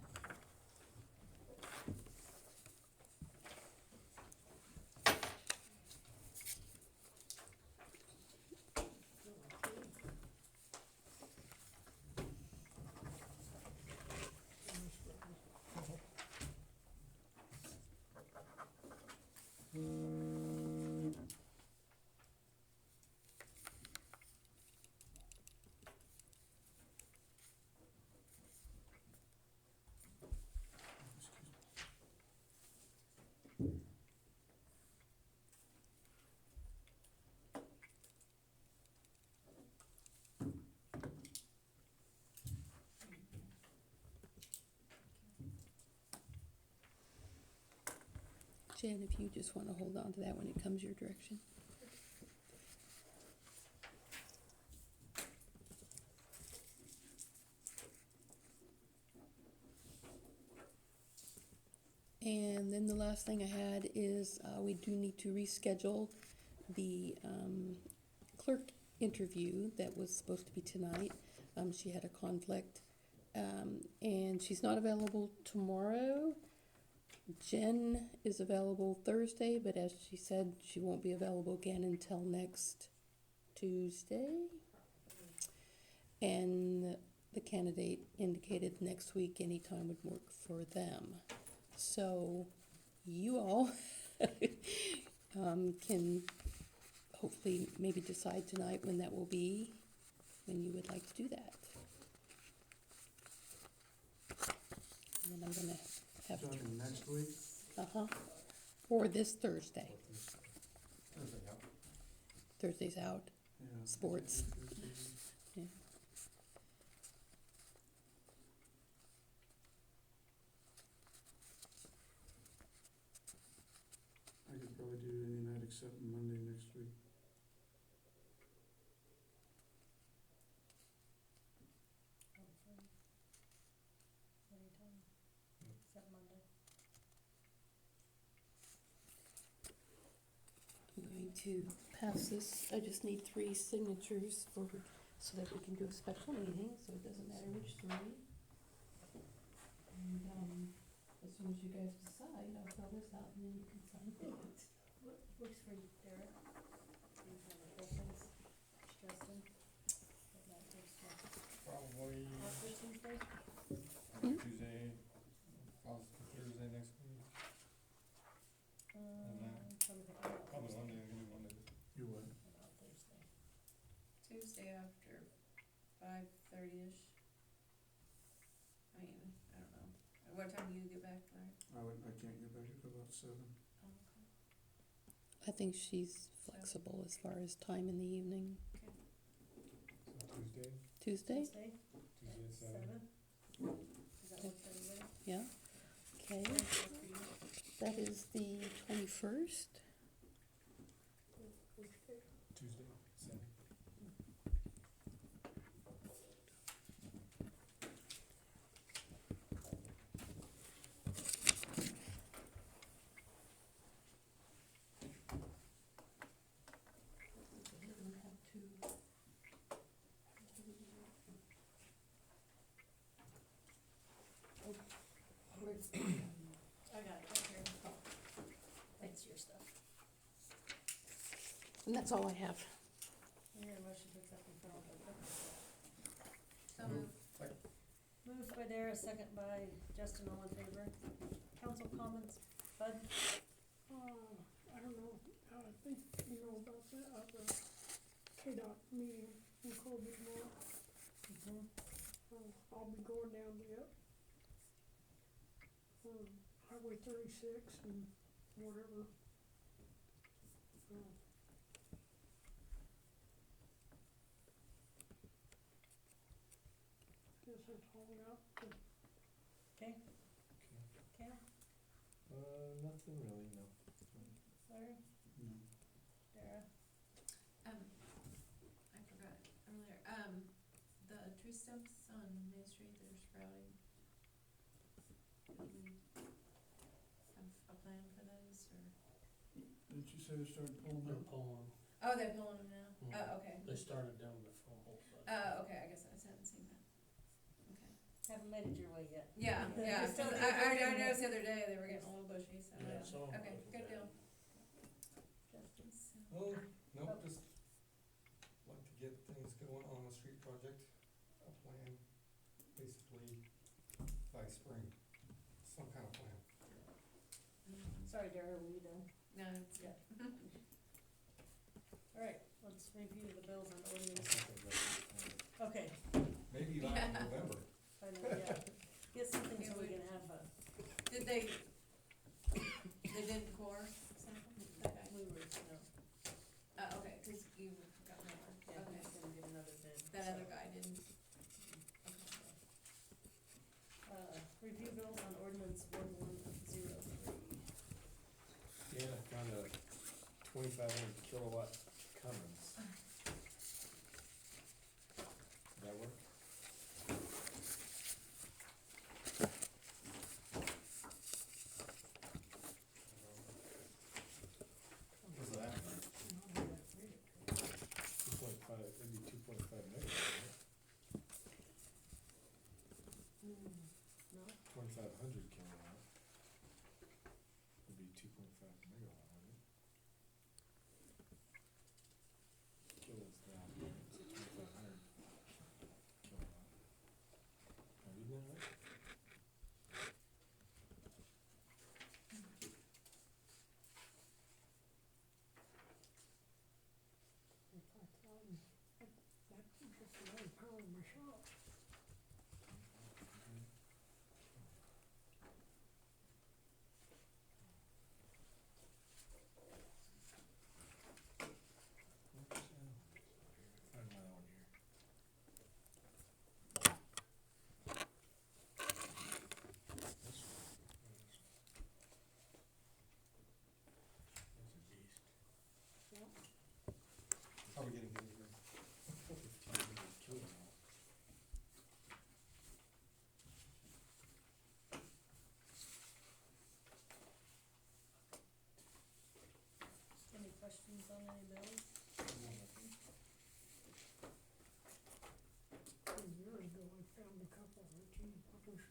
Jen, if you just wanna hold on to that when it comes your direction. Then the last thing I had is, we do need to reschedule the, clerk interview that was supposed to be tonight. She had a conflict, and she's not available tomorrow. Jen is available Thursday, but as she said, she won't be available again until next Tuesday. And the candidate indicated next week anytime would work for them. So you all can hopefully maybe decide tonight when that will be, when you would like to do that. And then I'm gonna have,
Talking next week?
or this Thursday.
Thursday, yeah.
Thursday's out,
Yeah.
sports. Yeah.
I could probably do any night except Monday next week.
Anytime, except Monday.
I'm going to pass this, I just need 3 signatures for, so that we can do a special meeting, so it doesn't matter which 3. And, as soon as you guys decide, I'll fill this out and then you can sign it.
What works for you, Derek? Do you have a preference, Justin? What night works best?
Probably
After Tuesday?
Tuesday, possibly Thursday next week. Probably Monday, I'm gonna do Monday.
You would?
About Thursday.
Tuesday after 5:30ish. I mean, I don't know. What time do you get back, Larry?
I can't get back till about 7.
Oh, okay.
I think she's flexible as far as time in the evening.
So Tuesday,
Tuesday?
Tuesday,
Tuesday at 7.
7? Does that work for everybody?
Yeah, okay,
Work for you?
that is the 21st.
Tuesday, 7.
I got it right here. That's your stuff.
And that's all I have.
I hear a motion to accept and file the book.
So moved.
Moved by Dara, second by Justin, all in favor. Council comments, Bud?
I don't know, I think you know about the KDOT meeting in Colby tomorrow. I'll be going down to Highway 36 and whatever. Guess that's all we got.
Okay. Cam,
Nothing really, no.
Larry,
No.
Dara?
I forgot earlier, the tree stumps on Main Street that are sprouting. Do we have a plan for those, or?
Didn't you say they started pulling
They're
up?
pulling,
Oh, they're pulling them now?
Mhm.
Oh, okay.
they started down the Humboldt, but.
Okay, I guess I haven't seen that. Okay.
Haven't made it your way yet.
Yeah, yeah,
They're still
I
there.
noticed the other day, they were getting a little bushy, so,
Yeah, some of
okay,
it was
good
bad.
deal.
Justin?
Oh, no, just like to get things going on the street project, a plan, basically by spring, some kind of plan.
Sorry, Dara, were you done?
No, it's good.
All right, let's review the bills on
I
ordinance.
think I'd rather-
Okay,
Maybe not in November.
I know, yeah. Get something so we can have a
Did they didn't core something, that guy?
blue roof, no.
Okay, cause you got more,
Yeah,
okay.
he's gonna get another bid.
That
so.
other guy didn't.
Review bills on ordinance 1103.
Yeah, I found a 2,500 kilowatt Cummins. Does that work?
my shop.
Find my own here. This one. That's a beast.
How are we getting here?
1502 now.
Any questions on any bills?
Years ago, I found a couple of gene puppers,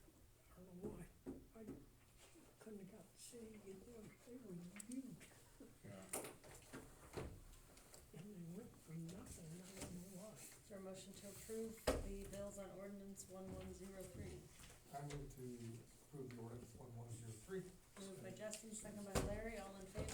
I don't know why, I couldn't have got the city to get them, they were huge,
Yeah.
and they went for nothing, I don't know why.
Is there a motion to approve the bills on ordinance 1103?
I move to approve the ordinance 1103.
Moved by Justin, second by Larry, all in favor?